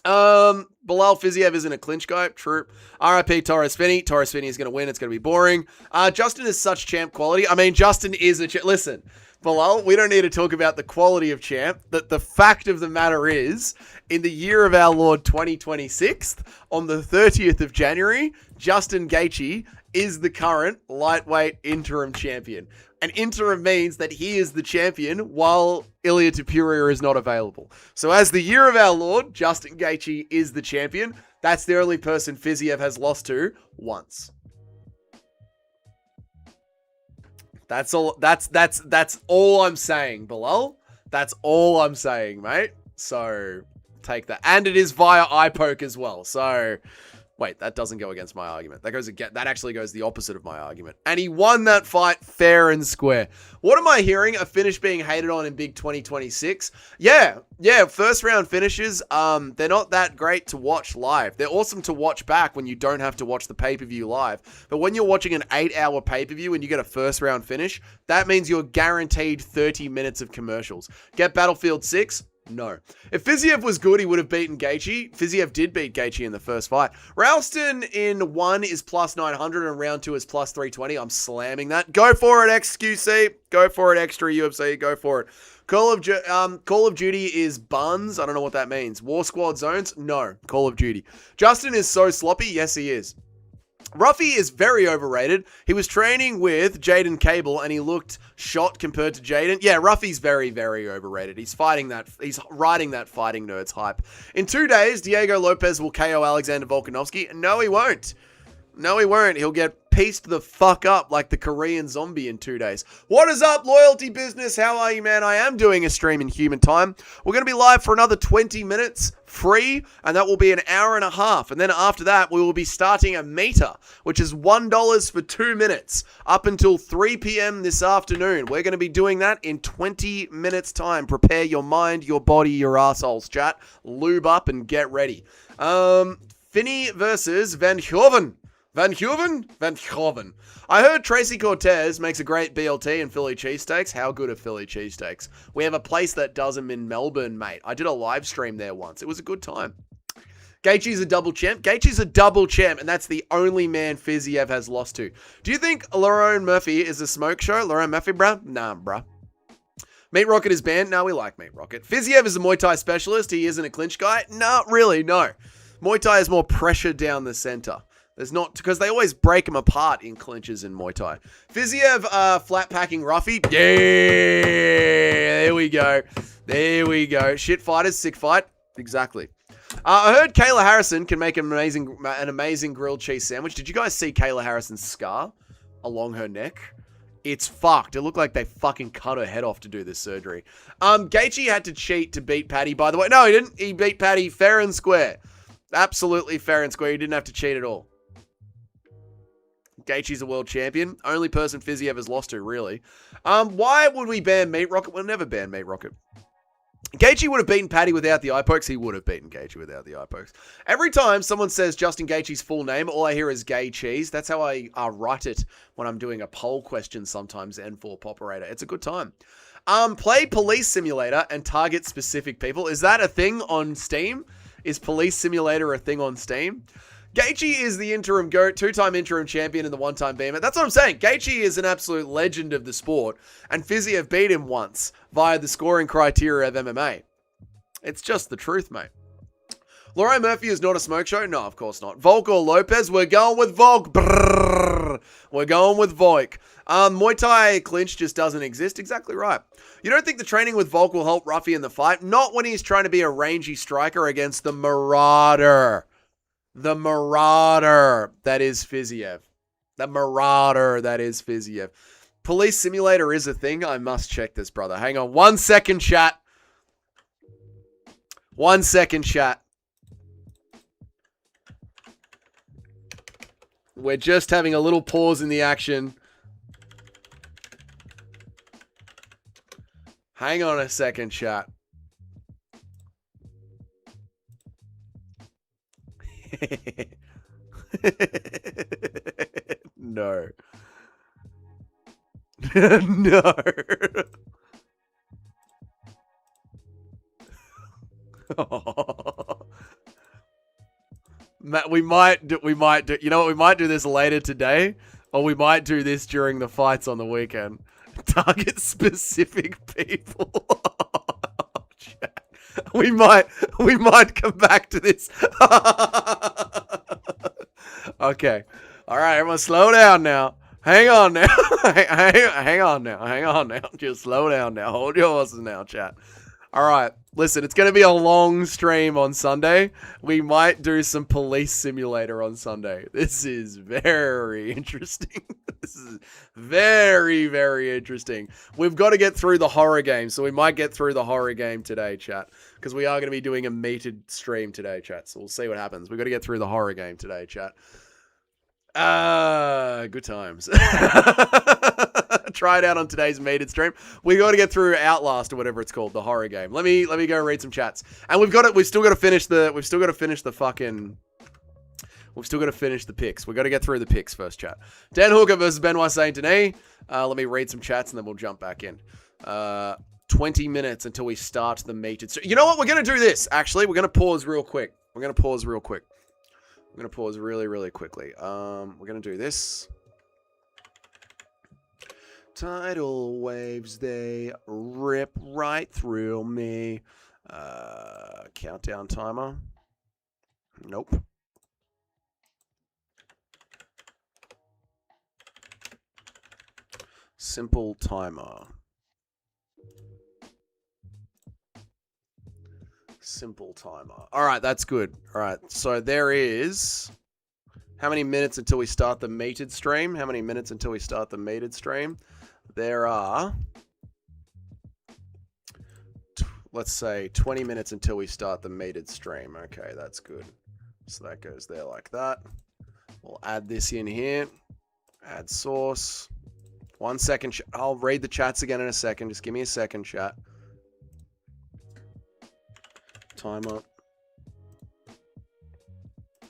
Bilal Fiziev isn't a clinch guy. True. RIP Torres Finney. Torres Finney is going to win. It's going to be boring. Justin is such champ quality. I mean, Justin is a champ. Listen, Bilal, we don't need to talk about the quality of champ. The fact of the matter is, in the year of our Lord 2026, on the 30th of January, Justin Gaethje is the current lightweight interim champion. And interim means that he is the champion while Ilia Topuria is not available. So as the year of our Lord, Justin Gaethje is the champion. That's the only person Fiziev has lost to once. That's all. That's all I'm saying, Bilal. That's all I'm saying, mate. So take that, and it is via eye poke as well. So wait, that doesn't go against my argument. That actually goes the opposite of my argument. And he won that fight fair and square. What am I hearing? A finish being hated on in Big 2026? Yeah. First round finishes, they're not that great to watch live. They're awesome to watch back when you don't have to watch the pay-per-view live. But when you're watching an 8-hour pay-per-view and you get a first round finish, that means you're guaranteed 30 minutes of commercials. Get Battlefield 6? No. If Fiziev was good, he would have beaten Gaethje. Fiziev did beat Gaethje in the first fight. Ralston in 1 is plus 900 and round 2 is plus 320. I'm slamming that. Go for it, XQC. Go for it, Extra UFC. Go for it. Call of Duty is buns. I don't know what that means. War Squad zones? No. Call of Duty. Justin is so sloppy. Yes, he is. Ruffy is very overrated. He was training with Jaden Cable and he looked shot compared to Jaden. Yeah, Ruffy's very, very overrated. He's riding that fighting nerds hype. In 2 days, Diego Lopes will KO Alexander Volkanovski. No, he won't. No, he won't. He'll get pieced the fuck up like the Korean zombie in 2 days. What is up, loyalty business? How are you, man? I am doing a stream in human time. We're going to be live for another 20 minutes free, and that will be an hour and a half. And then after that, we will be starting a meter, which is $1 for 2 minutes up until 3 p.m. this afternoon. We're going to be doing that in 20 minutes time. Prepare your mind, your body, your assholes, chat. Lube up and get ready. Finney versus Van Hoven. Van Hoven. I heard Tracy Cortez makes a great BLT and Philly cheesesteaks. How good are Philly cheesesteaks? We have a place that does them in Melbourne, mate. I did a live stream there once. It was a good time. Gaethje's a double champ. Gaethje's a double champ, and that's the only man Fiziev has lost to. Do you think Lerone Murphy is a smoke show? Lerone Murphy, bruh? Nah, bruh. Meat Rocket is banned? No, we like Meat Rocket. Fiziev is a Muay Thai specialist. He isn't a clinch guy? Not really, no. Muay Thai is more pressure down the center. There's not, because they always break them apart in clinches in Muay Thai. Fiziev, flat packing Ruffy. Yeah, there we go. There we go. Shit fighters, sick fight. Exactly. I heard Kayla Harrison can make an amazing grilled cheese sandwich. Did you guys see Kayla Harrison's scar along her neck? It's fucked. It looked like they fucking cut her head off to do this surgery. Gaethje had to cheat to beat Paddy, by the way. No, he didn't. He beat Paddy fair and square. Absolutely fair and square. He didn't have to cheat at all. Gaethje's a world champion. Only person Fiziev has lost to, really. Why would we ban Meat Rocket? We'll never ban Meat Rocket. Gaethje would have beaten Paddy without the eye pokes. He would have beaten Gaethje without the eye pokes. Every time someone says Justin Gaethje's full name, all I hear is gay cheese. That's how I write it when I'm doing a poll question sometimes, N4 Poperator. It's a good time. Play Police Simulator and target specific people. Is that a thing on Steam? Is Police Simulator a thing on Steam? Gaethje is the interim GOAT, 2-time interim champion and the 1-time beamer. That's what I'm saying. Gaethje is an absolute legend of the sport, and Fiziev beat him once via the scoring criteria of MMA. It's just the truth, mate. Lerone Murphy is not a smoke show? No, of course not. Volk or Lopez? We're going with Volk. Brrr. We're going with Volk. Muay Thai clinch just doesn't exist. Exactly right. You don't think the training with Volk will help Ruffy in the fight? Not when he's trying to be a rangy striker against the Marauder. The Marauder, that is Fiziev. The Marauder, that is Fiziev. Police Simulator is a thing. I must check this, brother. Hang on. 1 second, chat. 1 second, chat. We're just having a little pause in the action. Hang on a second, chat. No. No. Oh. Matt, we might do, you know what, we might do this later today, or we might do this during the fights on the weekend. Target specific people. We might come back to this. Okay. All right, everyone slow down now. Hang on now. Hang on now. Just slow down now. Hold your horses now, chat. All right. Listen, it's going to be a long stream on Sunday. We might do some police simulator on Sunday. This is very interesting. This is very, very interesting. We've got to get through the horror game, so we might get through the horror game today, chat, because we are going to be doing a metered stream today, chat, so we'll see what happens. We've got to get through the horror game today, chat. Good times. Try it out on today's metered stream. We got to get through Outlast or whatever it's called, the horror game. Let me go read some chats. And we've still got to finish the picks. We've got to get through the picks first, chat. Dan Hooker versus Benoit Saint Denis. Let me read some chats and then we'll jump back in. 20 minutes until we start the metered stream. You know what? We're going to do this. Actually, we're going to pause real quick. I'm going to pause really, really quickly. We're going to do this. Tidal waves, they rip right through me. Countdown timer. Nope. Simple timer. Simple timer. All right, that's good. All right, so there is... How many minutes until we start the metered stream? How many minutes until we start the metered stream? There are... Let's say 20 minutes until we start the metered stream. Okay, that's good. So that goes there like that. We'll add this in here. Add source. 1 second. I'll read the chats again in a second. Just give me a second, chat. Timer.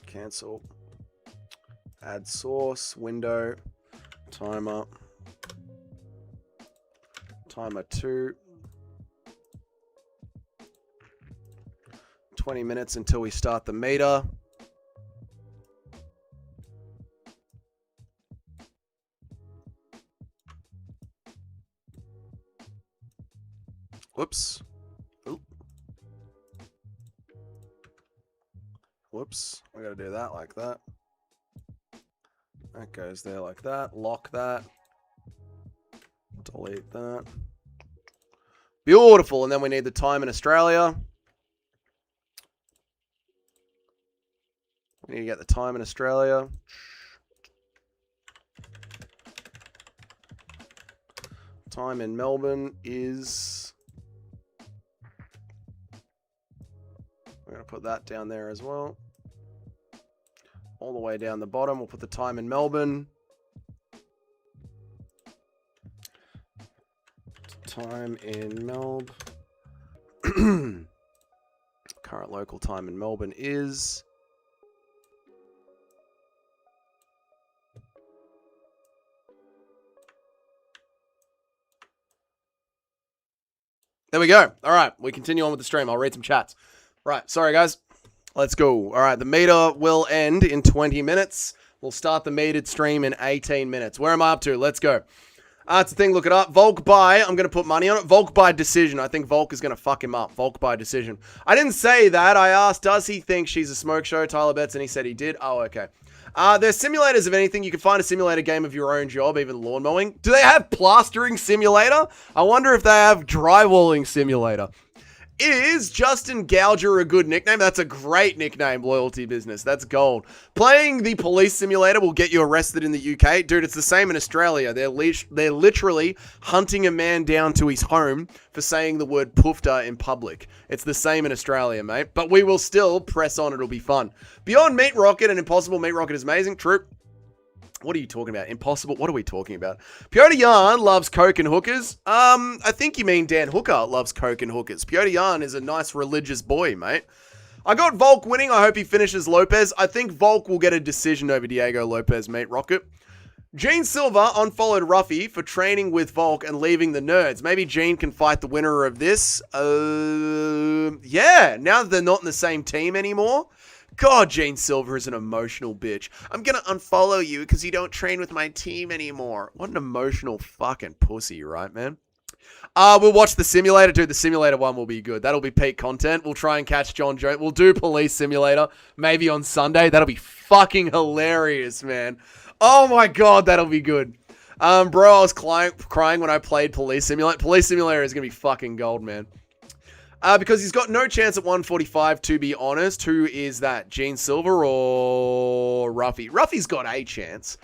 Cancel. Add source. Window. Timer. Timer 2. 20 minutes until we start the meter. Whoops. Oop. Whoops. We gotta do that like that. That goes there like that. Lock that. Delete that. Beautiful. And then we need the time in Australia. We need to get the time in Australia. Time in Melbourne is... We're going to put that down there as well. All the way down the bottom, we'll put the time in Melbourne. Time in Melbourne. Current local time in Melbourne is... There we go. All right, we continue on with the stream. I'll read some chats. Right, sorry guys. Let's go. All right, the meter will end in 20 minutes. We'll start the metered stream in 18 minutes. Where am I up to? Let's go. It's the thing, look it up. Volk by, I'm going to put money on it. Volk by decision. I think Volk is going to fuck him up. Volk by decision. I didn't say that. I asked, does he think she's a smoke show? Tyler bets, and he said he did. Oh, okay. There's simulators of anything. You can find a simulator game of your own job, even lawn mowing. Do they have plastering simulator? I wonder if they have drywalling simulator. Is Justin Gouger a good nickname? That's a great nickname, Loyalty Business. That's gold. Playing the police simulator will get you arrested in the UK. Dude, it's the same in Australia. They're literally hunting a man down to his home for saying the word poofta in public. It's the same in Australia, mate. But we will still press on. It'll be fun. Beyond Meat Rocket and Impossible Meat Rocket is amazing. True. What are you talking about? Impossible? What are we talking about? Piotr Jan loves coke and hookers. I think you mean Dan Hooker loves coke and hookers. Piotr Jan is a nice religious boy, mate. I got Volk winning. I hope he finishes Lopes. I think Volk will get a decision over Diego Lopes, mate. Rocket. Gene Silva unfollowed Ruffy for training with Volk and leaving the nerds. Maybe Gene can fight the winner of this. Yeah, now that they're not in the same team anymore. God, Gene Silver is an emotional bitch. I'm gonna unfollow you because you don't train with my team anymore. What an emotional fucking pussy, right, man? We'll watch the simulator. Dude, the simulator one will be good. That'll be peak content. We'll try and catch John Jones. We'll do police simulator maybe on Sunday. That'll be fucking hilarious, man. Oh my God, that'll be good. Bro, I was crying when I played police simulator. Police simulator is gonna be fucking gold, man. Because he's got no chance at 145, to be honest. Who is that? Gene Silver or Ruffy? Ruffy's got a chance.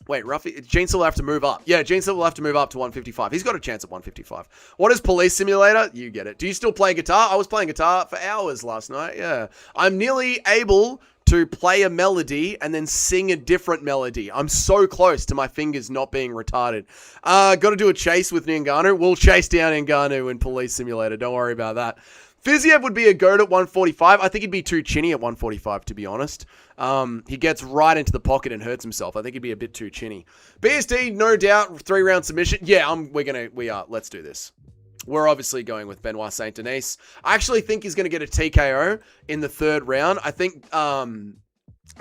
Wait, Gene Silver will have to move up. Yeah, Gene Silver will have to move up to 155. He's got a chance at 155. What is Police Simulator? You get it. Do you still play guitar? I was playing guitar for hours last night, yeah. I'm nearly able to play a melody and then sing a different melody. I'm so close to my fingers not being retarded. Got to do a chase with Ngannou. We'll chase down Ngannou in Police Simulator. Don't worry about that. Fiziev would be a goat at 145. I think he'd be too chinny at 145, to be honest. He gets right into the pocket and hurts himself. I think he'd be a bit too chinny. BSD, no doubt, 3-round submission. Yeah, we are. Let's do this. We're obviously going with Benoit Saint Denis. I actually think he's going to get a TKO in the 3rd round. I think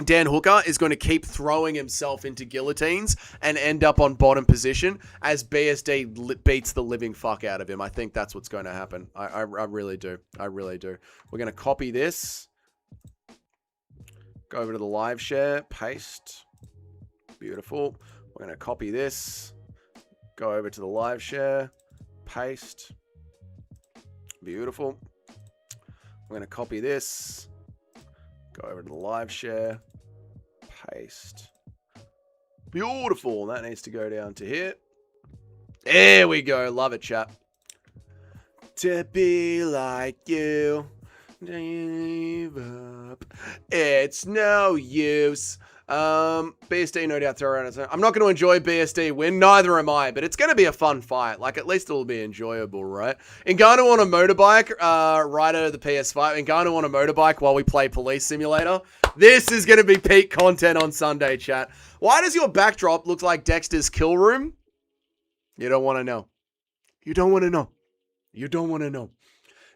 Dan Hooker is going to keep throwing himself into guillotines and end up on bottom position as BSD beats the living fuck out of him. I think that's what's going to happen. I really do. I really do. We're going to copy this. Go over to the live share. Paste. Beautiful. We're going to copy this. Go over to the live share. Paste. Beautiful. We're going to copy this. Go over to the live share. Paste. Beautiful. That needs to go down to here. There we go. Love it, chat. To be like you. Give up. It's no use. BSD no doubt throw around. I'm not going to enjoy BSD win. Neither am I, but it's going to be a fun fight. Like, at least it'll be enjoyable, right? Ngannou on a motorbike, right out of the PS5. Ngannou on a motorbike while we play Police Simulator. This is going to be peak content on Sunday, chat. Why does your backdrop look like Dexter's kill room? You don't want to know. You don't want to know. You don't want to know.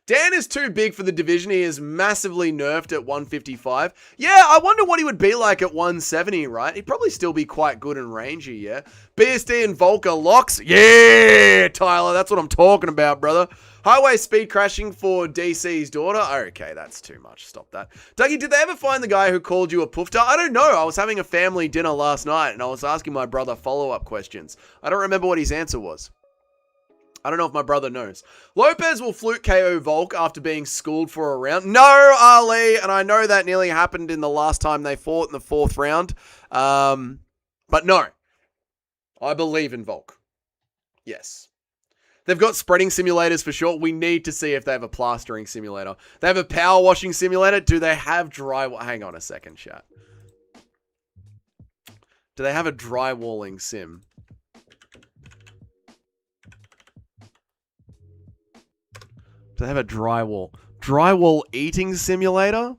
Dan is too big for the division. He is massively nerfed at 155. Yeah, I wonder what he would be like at 170, right? He'd probably still be quite good and rangy, yeah? BSD and Volker locks. Yeah, Tyler, that's what I'm talking about, brother. Highway speed crashing for DC's daughter. Okay, that's too much. Stop that. Dougie, did they ever find the guy who called you a poofter? I don't know. I was having a family dinner last night, and I was asking my brother follow-up questions. I don't remember what his answer was. I don't know if my brother knows. Lopes will fluke KO Volk after being schooled for a round. No, Ali, and I know that nearly happened in the last time they fought in the 4th round. But no, I believe in Volk. Yes. They've got spreading simulators for sure. We need to see if they have a plastering simulator. They have a power washing simulator. Do they have hang on a second, chat. Do they have a drywalling sim? Do they have a drywall eating simulator?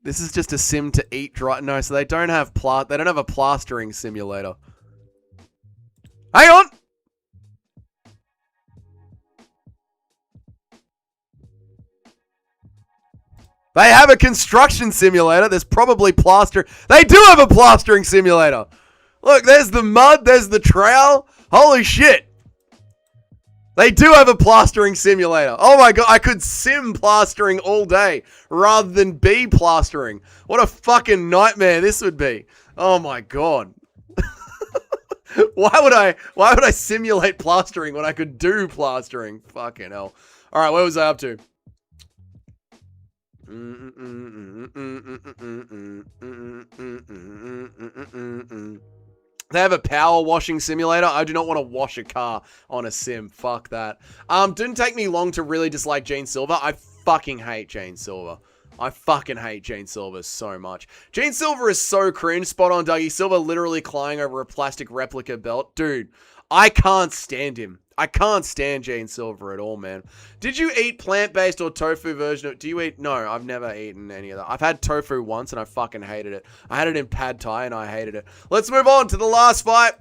This is just a sim to eat dry. No, so they don't have a plastering simulator. Hang on. They have a construction simulator. There's probably plaster. They do have a plastering simulator. Look, there's the mud. There's the trowel. Holy shit. They do have a plastering simulator. Oh my god, I could sim plastering all day rather than be plastering. What a fucking nightmare this would be. Oh my god. Why would I simulate plastering when I could do plastering? Fucking hell. All right, where was I up to? They have a power washing simulator. I do not want to wash a car on a sim. Fuck that. Didn't take me long to really dislike Gene Silver. I fucking hate Gene Silver. I fucking hate Gene Silver so much. Gene Silver is so cringe. Spot on, Dougie. Silver literally climbing over a plastic replica belt. Dude, I can't stand him. I can't stand Gene Silver at all, man. Did you eat plant-based or tofu version of... Do you eat... No, I've never eaten any of that. I've had tofu once and I fucking hated it. I had it in pad thai and I hated it. Let's move on to the last fight.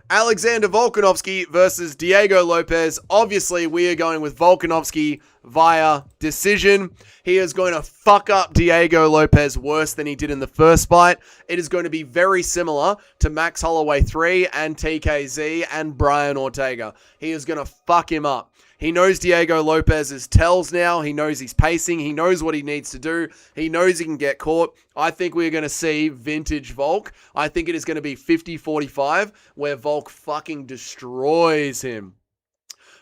Alexander Volkanovski versus Diego Lopes. Obviously, we are going with Volkanovski via decision. He is going to fuck up Diego Lopes worse than he did in the first fight. It is going to be very similar to Max Holloway 3 and TKZ and Brian Ortega. He is going to fuck him up. He knows Diego Lopez's tells now. He knows he's pacing. He knows what he needs to do. He knows he can get caught. I think we're going to see vintage Volk. I think it is going to be 50-45 where Volk fucking destroys him.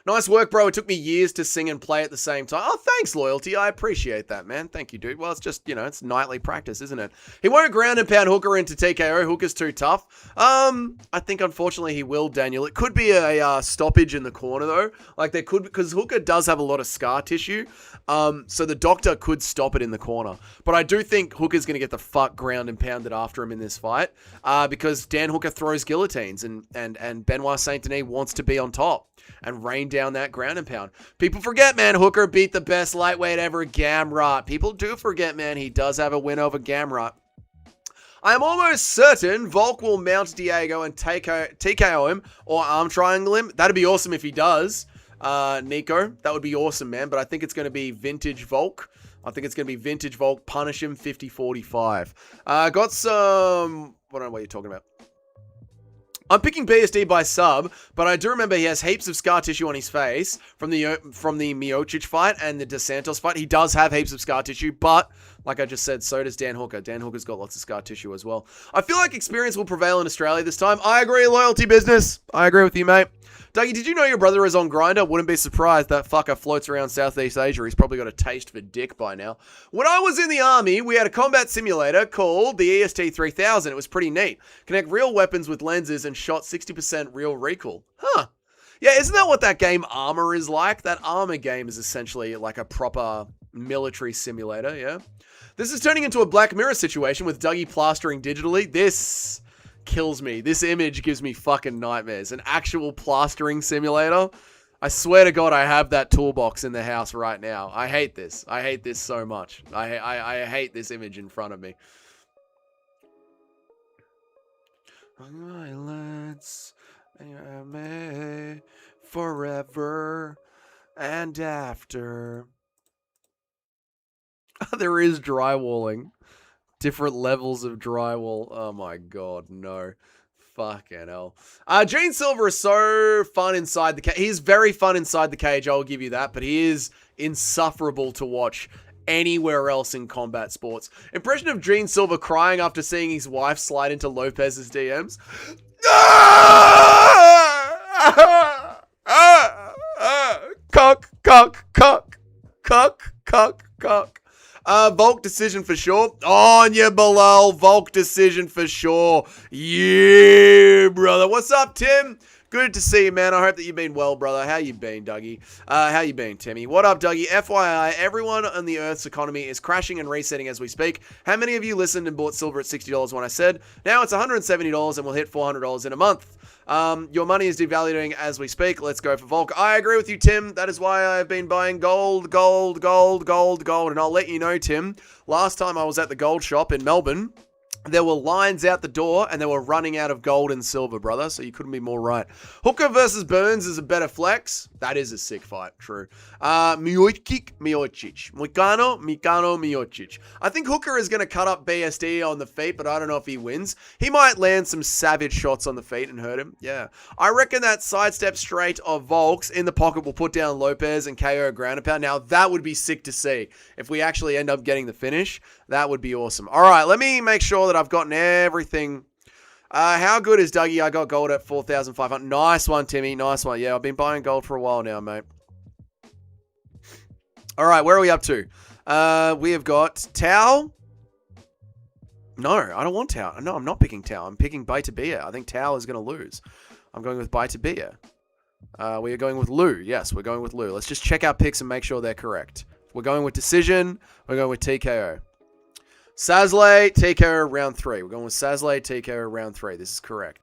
Nice work, bro. It took me years to sing and play at the same time. Oh, thanks, Loyalty. I appreciate that, man. Thank you, dude. Well, it's just, it's nightly practice, isn't it? He won't ground and pound Hooker into TKO. Hooker's too tough. I think, unfortunately, he will, Daniel. It could be a stoppage in the corner, though. Like, there could, because Hooker does have a lot of scar tissue. So the doctor could stop it in the corner. But I do think Hooker's going to get the fuck ground and pounded after him in this fight. Because Dan Hooker throws guillotines and Benoit Saint Denis wants to be on top and rain down that ground and pound. People forget, man, Hooker beat the best lightweight ever, Gamrot. People do forget, man, he does have a win over Gamrot. I am almost certain Volk will mount Diego and TKO him or arm triangle him. That'd be awesome if he does, Nico. That would be awesome, man. But I think it's going to be vintage Volk. I think it's going to be vintage Volk. Punish him 50-45. Got some... I don't know what you're talking about. I'm picking BSD by sub, but I do remember he has heaps of scar tissue on his face from the Miocic fight and the Dos Santos fight. He does have heaps of scar tissue, but like I just said, so does Dan Hooker. Dan Hooker's got lots of scar tissue as well. I feel like experience will prevail in Australia this time. I agree, Loyalty Business. I agree with you, mate. Dougie, did you know your brother is on Grindr? Wouldn't be surprised. That fucker floats around Southeast Asia. He's probably got a taste for dick by now. When I was in the army, we had a combat simulator called the EST 3000. It was pretty neat. Connect real weapons with lenses and shot 60% real recoil. Huh. Yeah, isn't that what that game Armor is like? That Armor game is essentially like a proper military simulator, yeah? This is turning into a Black Mirror situation with Dougie plastering digitally. This kills me. This image gives me fucking nightmares. An actual plastering simulator. I swear to God, I have that toolbox in the house right now. I hate this. I hate this so much. I hate this image in front of me. Violence, forever and after. There is drywalling. Different levels of drywall. Oh my God, no. Fucking hell. Gene Silver is so fun inside the cage. He's very fun inside the cage, I'll give you that. But he is insufferable to watch anywhere else in combat sports. Impression of Gene Silver crying after seeing his wife slide into Lopez's DMs. Cock, cock, cock. Cock, cock, cock. Volk decision for sure. On you, Bilal. Volk decision for sure. Yeah, brother. What's up, Tim? Good to see you, man. I hope that you've been well, brother. How you been, Dougie? How you been, Timmy? What up, Dougie? FYI, everyone on the Earth's economy is crashing and resetting as we speak. How many of you listened and bought silver at $60 when I said? Now it's $170 and we'll hit $400 in a month. Your money is devaluing as we speak. Let's go for Volk. I agree with you, Tim. That is why I've been buying gold. And I'll let you know, Tim, last time I was at the gold shop in Melbourne, there were lines out the door and they were running out of gold and silver, brother. So you couldn't be more right. Hooker versus Burns is a better flex. That is a sick fight. True. Miocic. Miocic. I think Hooker is going to cut up BSD on the feet, but I don't know if he wins. He might land some savage shots on the feet and hurt him. Yeah. I reckon that sidestep straight of Volks in the pocket will put down Lopez and KO ground and pound. Now that would be sick to see. If we actually end up getting the finish, that would be awesome. All right, let me make sure that I've gotten everything. How good is Dougie? I got gold at 4,500. Nice one, Timmy. Nice one. Yeah, I've been buying gold for a while now, mate. All right, where are we up to? We have got Tau. No, I don't want Tau. No, I'm not picking Tau. I'm picking Baitabia. I think Tau is going to lose. I'm going with Baitabia. We are going with Lou. Yes, we're going with Lou. Let's just check our picks and make sure they're correct. We're going with decision. We're going with TKO. Sazlay, TKO round 3. We're going with Sazlay, TKO round 3. This is correct.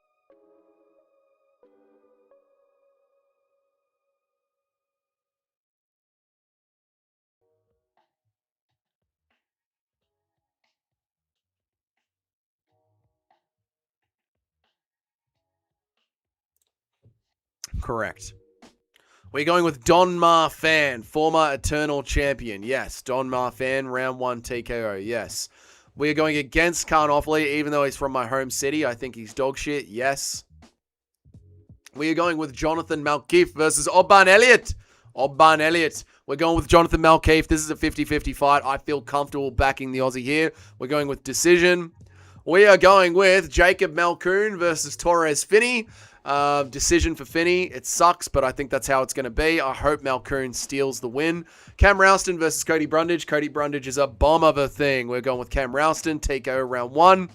Correct. We're going with Don Ma Fan, former Eternal Champion. Yes, Don Ma Fan, round 1 TKO. Yes. We are going against Khan Offley, even though he's from my home city. I think he's dog shit. Yes. We are going with Jonathan Malkeef versus Obban Elliott. Obban Elliott. We're going with Jonathan Malkeef. This is a 50-50 fight. I feel comfortable backing the Aussie here. We're going with decision. We are going with Jacob Malkoon versus Torres Finney. Decision for Finney. It sucks, but I think that's how it's going to be. I hope Malkoon steals the win. Cam Rouston versus Cody Brundage. Cody Brundage is a bomb of a thing. We're going with Cam Rouston. TKO round 1.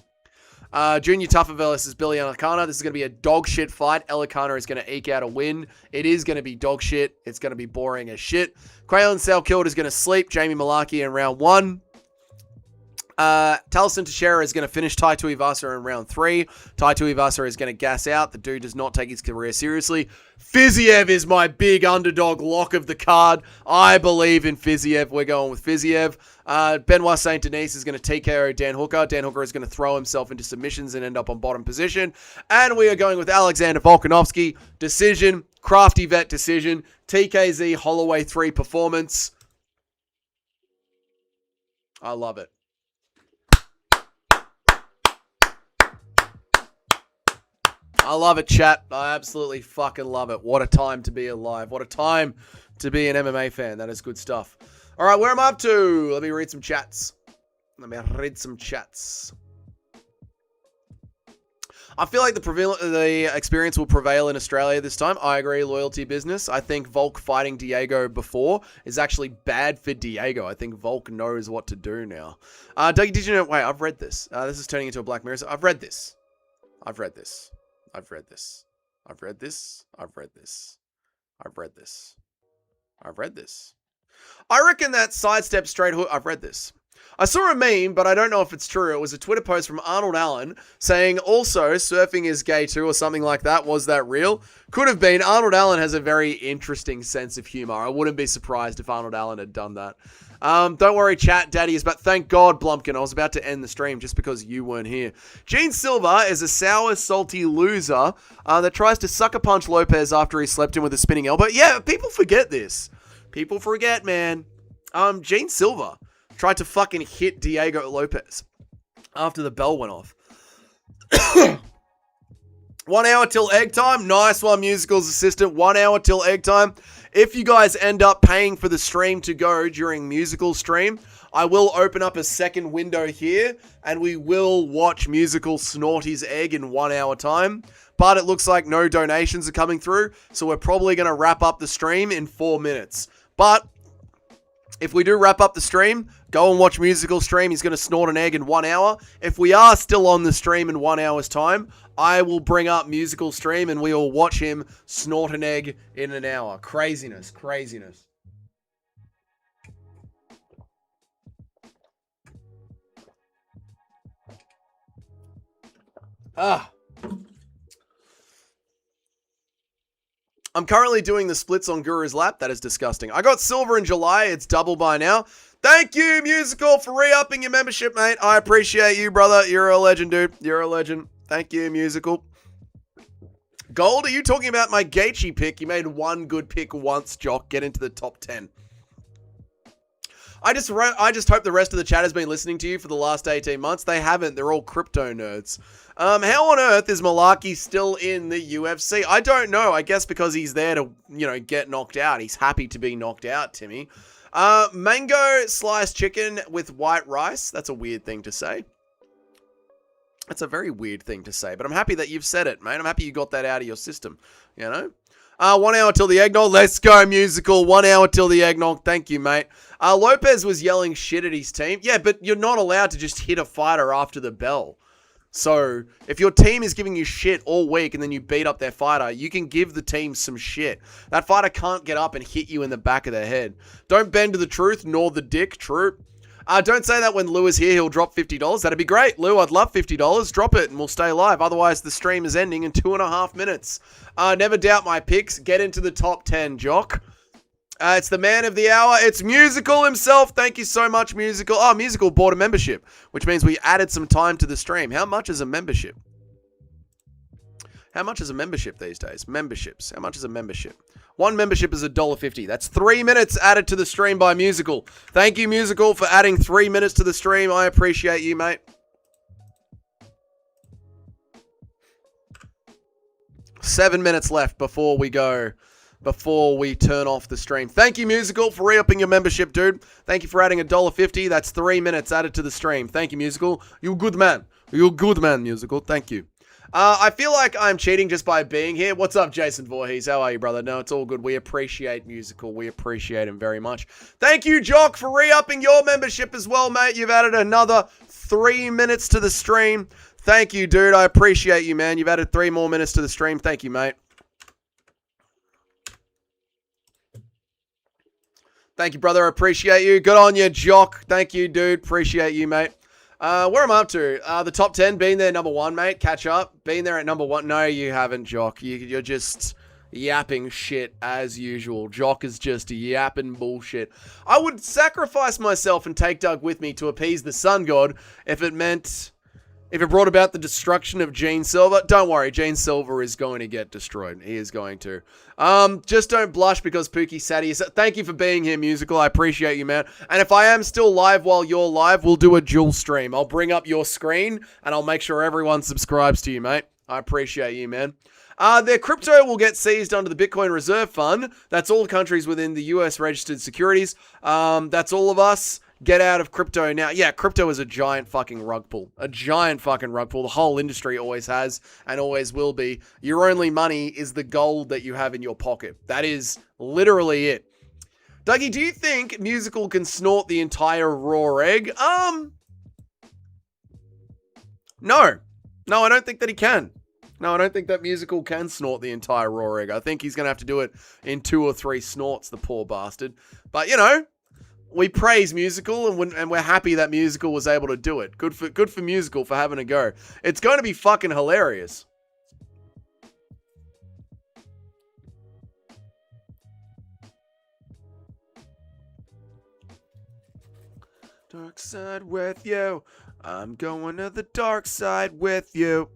Junior Tuffa versus Billy Elikana. This is going to be a dog shit fight. Elikana is going to eke out a win. It is going to be dog shit. It's going to be boring as shit. Quaylen Salkeld is going to sleep Jamie Malaki in round 1. Taliesin Teixeira is going to finish Tai Tuivasa in round 3. Tai Tuivasa is going to gas out. The dude does not take his career seriously. Fiziev is my big underdog lock of the card. I believe in Fiziev. We're going with Fiziev. Benoit St. Denis is going to TKO Dan Hooker. Dan Hooker is going to throw himself into submissions and end up on bottom position. And we are going with Alexander Volkanovski. Decision. Crafty vet decision. TKZ Holloway 3 performance. I love it. I love it, chat. I absolutely fucking love it. What a time to be alive. What a time to be an MMA fan. That is good stuff. All right, where am I up to? Let me read some chats. I feel like the experience will prevail in Australia this time. I agree, loyalty business. I think Volk fighting Diego before is actually bad for Diego. I think Volk knows what to do now. Dougie, did you know? Wait, I've read this. This is turning into a Black Mirror. I've read this. I've read this. I've read this. I've read this. I've read this. I've read this. I've read this. I reckon that sidestep straight hook. I've read this. I saw a meme, but I don't know if it's true. It was a Twitter post from Arnold Allen saying also surfing is gay too or something like that. Was that real? Could have been. Arnold Allen has a very interesting sense of humor. I wouldn't be surprised if Arnold Allen had done that. Don't worry, chat. Daddy is back. Thank God, Blumpkin. I was about to end the stream just because you weren't here. Gene Silva is a sour, salty loser that tries to sucker punch Lopes after he slept in with a spinning elbow. Yeah, people forget this. People forget, man. Gene Silva tried to fucking hit Diego Lopes after the bell went off. 1 hour till egg time. Nice one, Musicals assistant. 1 hour till egg time. If you guys end up paying for the stream to go during Musical stream, I will open up a second window here and we will watch Musical snort his egg in 1 hour time. But it looks like no donations are coming through, so we're probably going to wrap up the stream in 4 minutes. But if we do wrap up the stream, go and watch Musical stream. He's going to snort an egg in 1 hour. If we are still on the stream in 1 hour's time, I will bring up Musical stream and we will watch him snort an egg in an hour. Craziness, craziness. I'm currently doing the splits on Guru's lap. That is disgusting. I got silver in July. It's double by now. Thank you, Musical, for re-upping your membership, mate. I appreciate you, brother. You're a legend, dude. You're a legend. Thank you, Musical. Gold, are you talking about my Gaethje pick? You made one good pick once, Jock. Get into the top 10. I just hope the rest of the chat has been listening to you for the last 18 months. They haven't. They're all crypto nerds. How on earth is Malaki still in the UFC? I don't know. I guess because he's there to, get knocked out. He's happy to be knocked out, Timmy. Mango sliced chicken with white rice. That's a weird thing to say. That's a very weird thing to say, but I'm happy that you've said it, mate. I'm happy you got that out of your system, 1 hour till the eggnog. Let's go, Musical. 1 hour till the eggnog. Thank you, mate. Lopes was yelling shit at his team. Yeah, but you're not allowed to just hit a fighter after the bell. So if your team is giving you shit all week and then you beat up their fighter, you can give the team some shit. That fighter can't get up and hit you in the back of the head. Don't bend to the truth nor the dick. True. Don't say that when Lou is here, he'll drop $50. That'd be great. Lou, I'd love $50. Drop it and we'll stay live. Otherwise, the stream is ending in 2.5 minutes. Never doubt my picks. Get into the top 10, Jock. It's the man of the hour. It's Musical himself. Thank you so much, Musical. Oh, Musical bought a membership, which means we added some time to the stream. How much is a membership? How much is a membership these days? Memberships. How much is a membership? One membership is $1.50. That's 3 minutes added to the stream by Musical. Thank you, Musical, for adding 3 minutes to the stream. I appreciate you, mate. Seven minutes left before we go. Before we turn off the stream. Thank you, Musical, for re-upping your membership, dude. Thank you for adding $1.50. That's 3 minutes added to the stream. Thank you, Musical. You're a good man. You're a good man, Musical. Thank you. I feel like I'm cheating just by being here. What's up, Jason Voorhees? How are you, brother? No, it's all good. We appreciate Musical. We appreciate him very much. Thank you, Jock, for re-upping your membership as well, mate. You've added another 3 minutes to the stream. Thank you, dude. I appreciate you, man. You've added 3 more minutes to the stream. Thank you, mate. Thank you, brother. I appreciate you. Good on you, Jock. Thank you, dude. Appreciate you, mate. Where am I up to? The top 10, been there number 1, mate. Catch up. Been there at number 1. No, you haven't, Jock. You're just yapping shit as usual. Jock is just yapping bullshit. I would sacrifice myself and take Doug with me to appease the sun god if it brought about the destruction of Gene Silver. Don't worry, Gene Silver is going to get destroyed. He is going to. Just don't blush because Pookie Sadie is... Thank you for being here, Musical. I appreciate you, man. And if I am still live while you're live, we'll do a dual stream. I'll bring up your screen, and I'll make sure everyone subscribes to you, mate. I appreciate you, man. Their crypto will get seized under the Bitcoin Reserve Fund. That's all countries within the US registered securities. That's all of us. Get out of crypto now. Yeah, crypto is a giant fucking rug pull. A giant fucking rug pull. The whole industry always has and always will be. Your only money is the gold that you have in your pocket. That is literally it. Dougie, do you think Musical can snort the entire raw egg? No. No, I don't think that he can. No, I don't think that Musical can snort the entire raw egg. I think he's going to have to do it in 2 or 3 snorts, the poor bastard. But, you know... We praise Musical, and we're happy that Musical was able to do it. Good for Musical for having a go. It's going to be fucking hilarious. Dark side with you. I'm going to the dark side with you.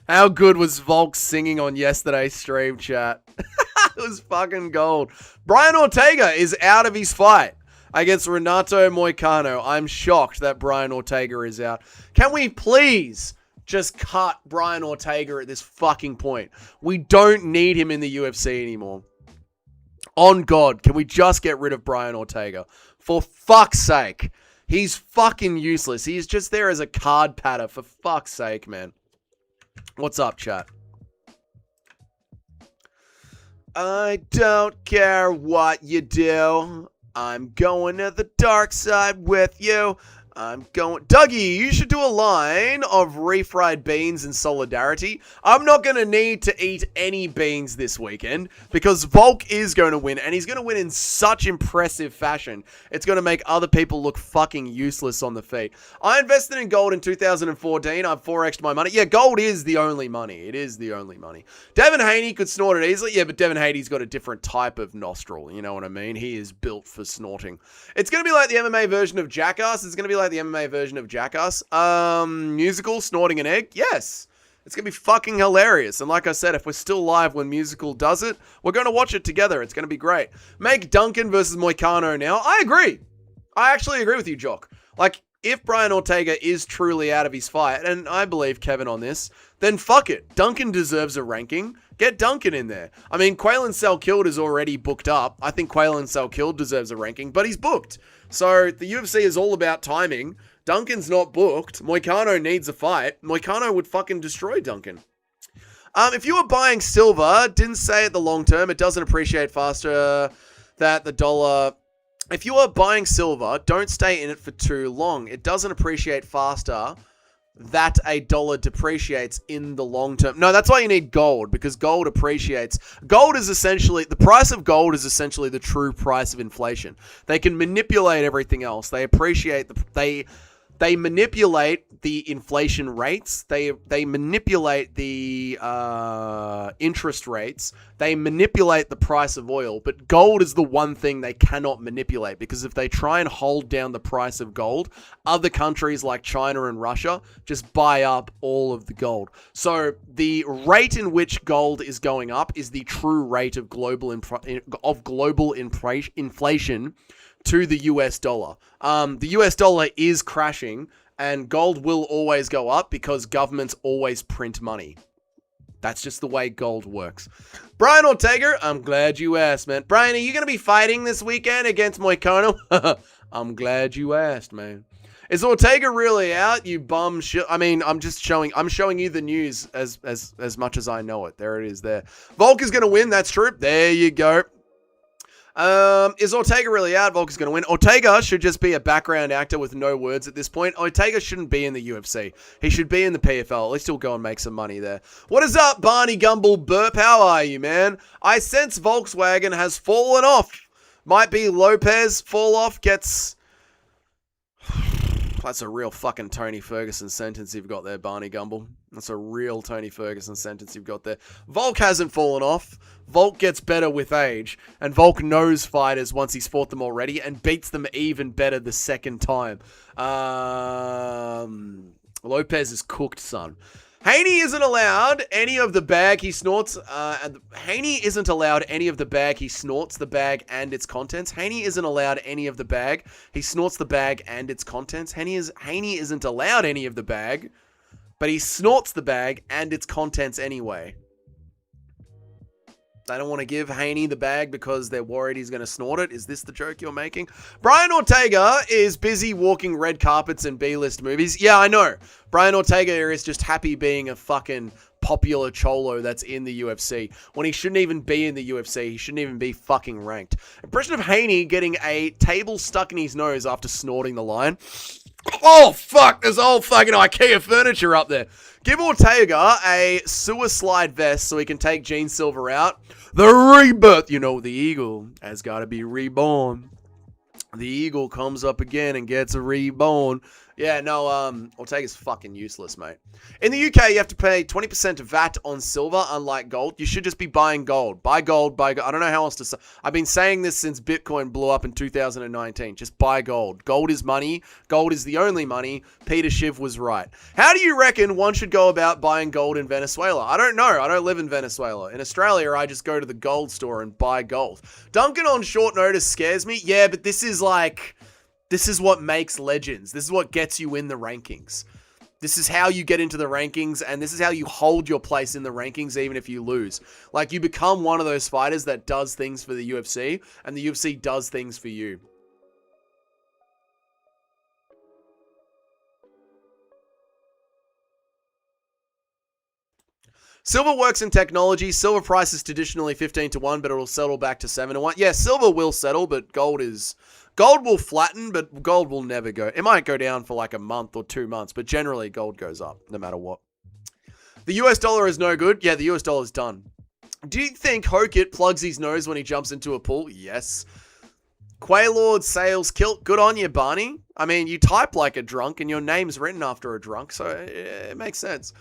How good was Volk singing on yesterday's stream, chat? It was fucking gold. Brian Ortega is out of his fight against Renato Moicano. I'm shocked that Brian Ortega is out. Can we please just cut Brian Ortega at this fucking point? We don't need him in the UFC anymore. On God, can we just get rid of Brian Ortega? For fuck's sake. He's fucking useless. He's just there as a card patter, for fuck's sake, man. What's up, chat? I don't care what you do. I'm going to the dark side with you. I'm going... Dougie, you should do a line of refried beans in solidarity. I'm not going to need to eat any beans this weekend because Volk is going to win, and he's going to win in such impressive fashion. It's going to make other people look fucking useless on the feet. I invested in gold in 2014. I've 4x'd my money. Yeah, gold is the only money. It is the only money. Devin Haney could snort it easily. Yeah, but Devin Haney's got a different type of nostril. You know what I mean? He is built for snorting. It's going to be like the MMA version of Jackass. It's going to be like the MMA version of Jackass. Musical snorting an egg? Yes. It's going to be fucking hilarious. And like I said, if we're still live when Musical does it, we're going to watch it together. It's going to be great. Make Duncan versus Moicano now. I agree. I actually agree with you, Jock. Like, if Brian Ortega is truly out of his fight, and I believe Kevin on this, then fuck it. Duncan deserves a ranking. Get Duncan in there. I mean, Quaylen Salkilled is already booked up. I think Quaylen Salkilled deserves a ranking, but he's booked. So the UFC is all about timing. Duncan's not booked. Moicano needs a fight. Moicano would fucking destroy Duncan. If you were buying silver, didn't say it the long term, it doesn't appreciate faster that the dollar... If you are buying silver, don't stay in it for too long. It doesn't appreciate faster that a dollar depreciates in the long term. No, that's why you need gold, because gold appreciates. Gold is essentially, the price of gold is essentially the true price of inflation. They can manipulate everything else. They appreciate, they manipulate the inflation rates. They manipulate the interest rates. They manipulate the price of oil. But gold is the one thing they cannot manipulate, because if they try and hold down the price of gold, other countries like China and Russia just buy up all of the gold. So the rate in which gold is going up is the true rate of global inflation to the US dollar. The US dollar is crashing, and gold will always go up because governments always print money. That's just the way gold works. Brian Ortega, I'm glad you asked, man. Brian, are you going to be fighting this weekend against Moicano? I'm glad you asked, man. Is Ortega really out? You bum shit. I mean, I'm showing you the news as much as I know it. There it is there. Volk is going to win. That's true. There you go. Is Ortega really out? Volk is going to win. Ortega should just be a background actor with no words at this point. Ortega shouldn't be in the UFC. He should be in the PFL. At least he'll go and make some money there. What is up, Barney Gumble Burp? How are you, man? I sense Volkswagen has fallen off. Might be Lopes fall off, gets... That's a real fucking Tony Ferguson sentence you've got there, Barney Gumble. That's a real Tony Ferguson sentence you've got there. Volk hasn't fallen off. Volk gets better with age. And Volk knows fighters once he's fought them already and beats them even better the second time. Lopes is cooked, son. Haney isn't allowed any of the bag he snorts. Haney isn't allowed any of the bag he snorts, the bag and its contents. Haney isn't allowed any of the bag. He snorts the bag and its contents. Haney isn't allowed any of the bag, but he snorts the bag and its contents anyway. They don't want to give Haney the bag because they're worried he's going to snort it. Is this the joke you're making? Brian Ortega is busy walking red carpets in B-list movies. Yeah, I know. Brian Ortega is just happy being a fucking popular cholo that's in the UFC. When he shouldn't even be in the UFC. He shouldn't even be fucking ranked. Impression of Haney getting a table stuck in his nose after snorting the line. Oh, fuck. There's all fucking IKEA furniture up there. Give Ortega a sewer slide vest so he can take Gene Silver out. The rebirth. You know, the eagle has got to be reborn. The eagle comes up again and gets a reborn. Yeah, no, Ortega's fucking useless, mate. In the UK, you have to pay 20% VAT on silver, unlike gold. You should just be buying gold. Buy gold, buy gold. I don't know how else to say. I've been saying this since Bitcoin blew up in 2019. Just buy gold. Gold is money. Gold is the only money. Peter Schiff was right. How do you reckon one should go about buying gold in Venezuela? I don't know. I don't live in Venezuela. In Australia, I just go to the gold store and buy gold. Duncan on short notice scares me. Yeah, but this is like... This is what makes legends. This is what gets you in the rankings. This is how you get into the rankings, and this is how you hold your place in the rankings even if you lose. Like, you become one of those fighters that does things for the UFC, and the UFC does things for you. Silver works in technology. Silver price is traditionally 15 to 1, but it'll settle back to 7 to 1. Yeah, silver will settle, but gold will flatten, but gold will never go. It might go down for like a month or 2 months, but generally gold goes up no matter what. The US dollar is no good. Yeah, the US dollar is done. Do you think Hokit plugs his nose when he jumps into a pool? Yes. Quaylord sales kilt. Good on you, Barney. I mean, you type like a drunk and your name's written after a drunk, so it makes sense.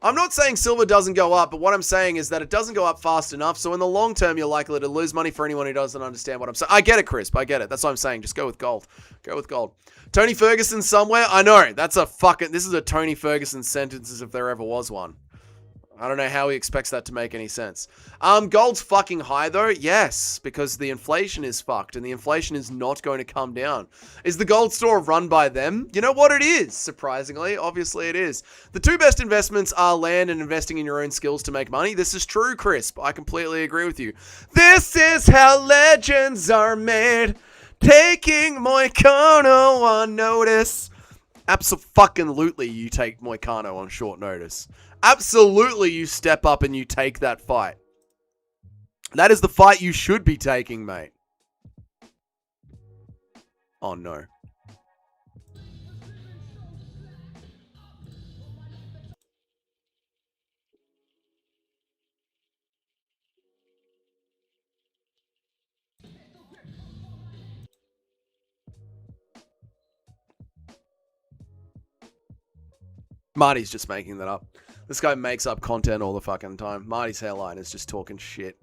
I'm not saying silver doesn't go up, but what I'm saying is that it doesn't go up fast enough, so in the long term, you're likely to lose money for anyone who doesn't understand what I'm saying. I get it, Crisp. I get it. That's what I'm saying. Just go with gold. Go with gold. Tony Ferguson somewhere? I know. This is a Tony Ferguson sentence as if there ever was one. I don't know how he expects that to make any sense. Gold's fucking high though. Yes, because the inflation is fucked and the inflation is not going to come down. Is the gold store run by them? You know what, it is, surprisingly. Obviously it is. The two best investments are land and investing in your own skills to make money. This is true, Crisp. I completely agree with you. This is how legends are made. Taking Moicano on notice. Abso-fucking-lutely you take Moicano on short notice. Absolutely, you step up and you take that fight. That is the fight you should be taking, mate. Oh, no. Marty's just making that up. This guy makes up content all the fucking time. Marty's hairline is just talking shit.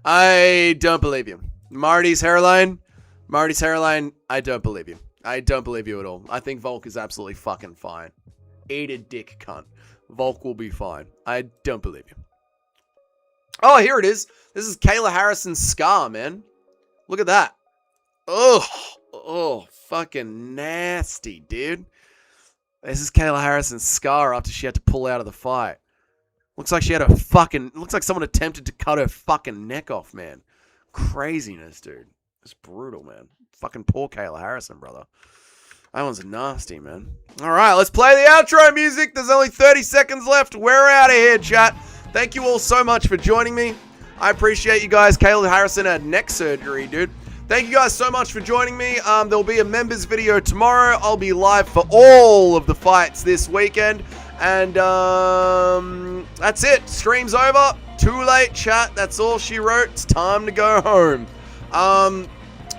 I don't believe you. Marty's hairline, I don't believe you. I don't believe you at all. I think Volk is absolutely fucking fine. Eat a dick, cunt. Volk will be fine. I don't believe you. Oh, here it is. This is Kayla Harrison's scar, man. Look at that. Oh, fucking nasty, dude. This is Kayla Harrison's scar after she had to pull out of the fight. Looks like she had a fucking... Looks like someone attempted to cut her fucking neck off, man. Craziness, dude. It's brutal, man. Fucking poor Kayla Harrison, brother. That one's nasty, man. All right, let's play the outro music. There's only 30 seconds left. We're out of here, chat. Thank you all so much for joining me. I appreciate you guys. Kayla Harrison had neck surgery, dude. Thank you guys so much for joining me. There'll be a members video tomorrow. I'll be live for all of the fights this weekend. And that's it. Stream's over. Too late, chat. That's all she wrote. It's time to go home.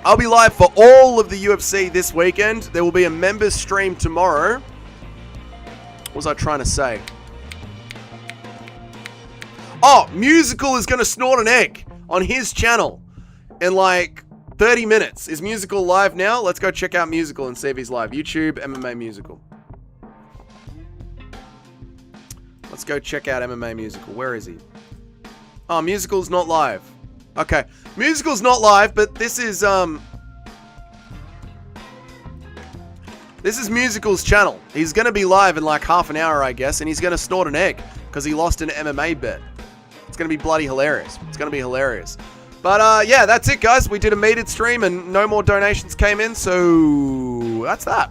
I'll be live for all of the UFC this weekend. There will be a members stream tomorrow. What was I trying to say? Oh, Musical is going to snort an egg on his channel in like 30 minutes. Is Musical live now? Let's go check out Musical and see if he's live. YouTube, MMA Musical. Let's go check out MMA Musical. Where is he? Oh, Musical's not live. Okay. Musical's not live, but this is Musical's channel. He's going to be live in like half an hour, I guess, and he's going to snort an egg because he lost an MMA bet. It's going to be bloody hilarious. It's going to be hilarious. But yeah, that's it, guys. We did a metered stream and no more donations came in, so that's that.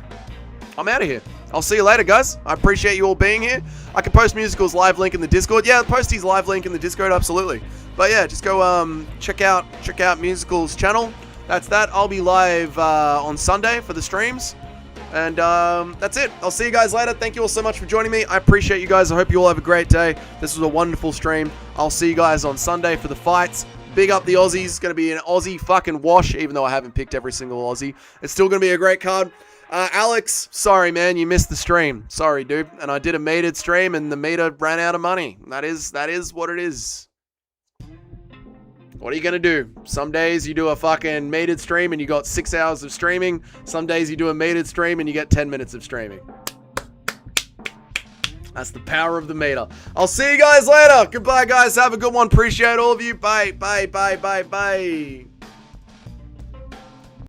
I'm out of here. I'll see you later, guys. I appreciate you all being here. I can post Musical's live link in the Discord. Yeah, post his live link in the Discord, absolutely. But yeah, just go check out Musical's channel. That's that. I'll be live on Sunday for the streams. And that's it. I'll see you guys later. Thank you all so much for joining me. I appreciate you guys. I hope you all have a great day. This was a wonderful stream. I'll see you guys on Sunday for the fights. Big up the Aussies. It's going to be an Aussie fucking wash, even though I haven't picked every single Aussie. It's still going to be a great card. Alex, sorry, man. You missed the stream. Sorry, dude. And I did a metered stream, and the meter ran out of money. That is what it is. What are you going to do? Some days you do a fucking metered stream and you got 6 hours of streaming. Some days you do a metered stream and you get 10 minutes of streaming. That's the power of the meter. I'll see you guys later. Goodbye, guys. Have a good one. Appreciate all of you. Bye, bye, bye, bye, bye.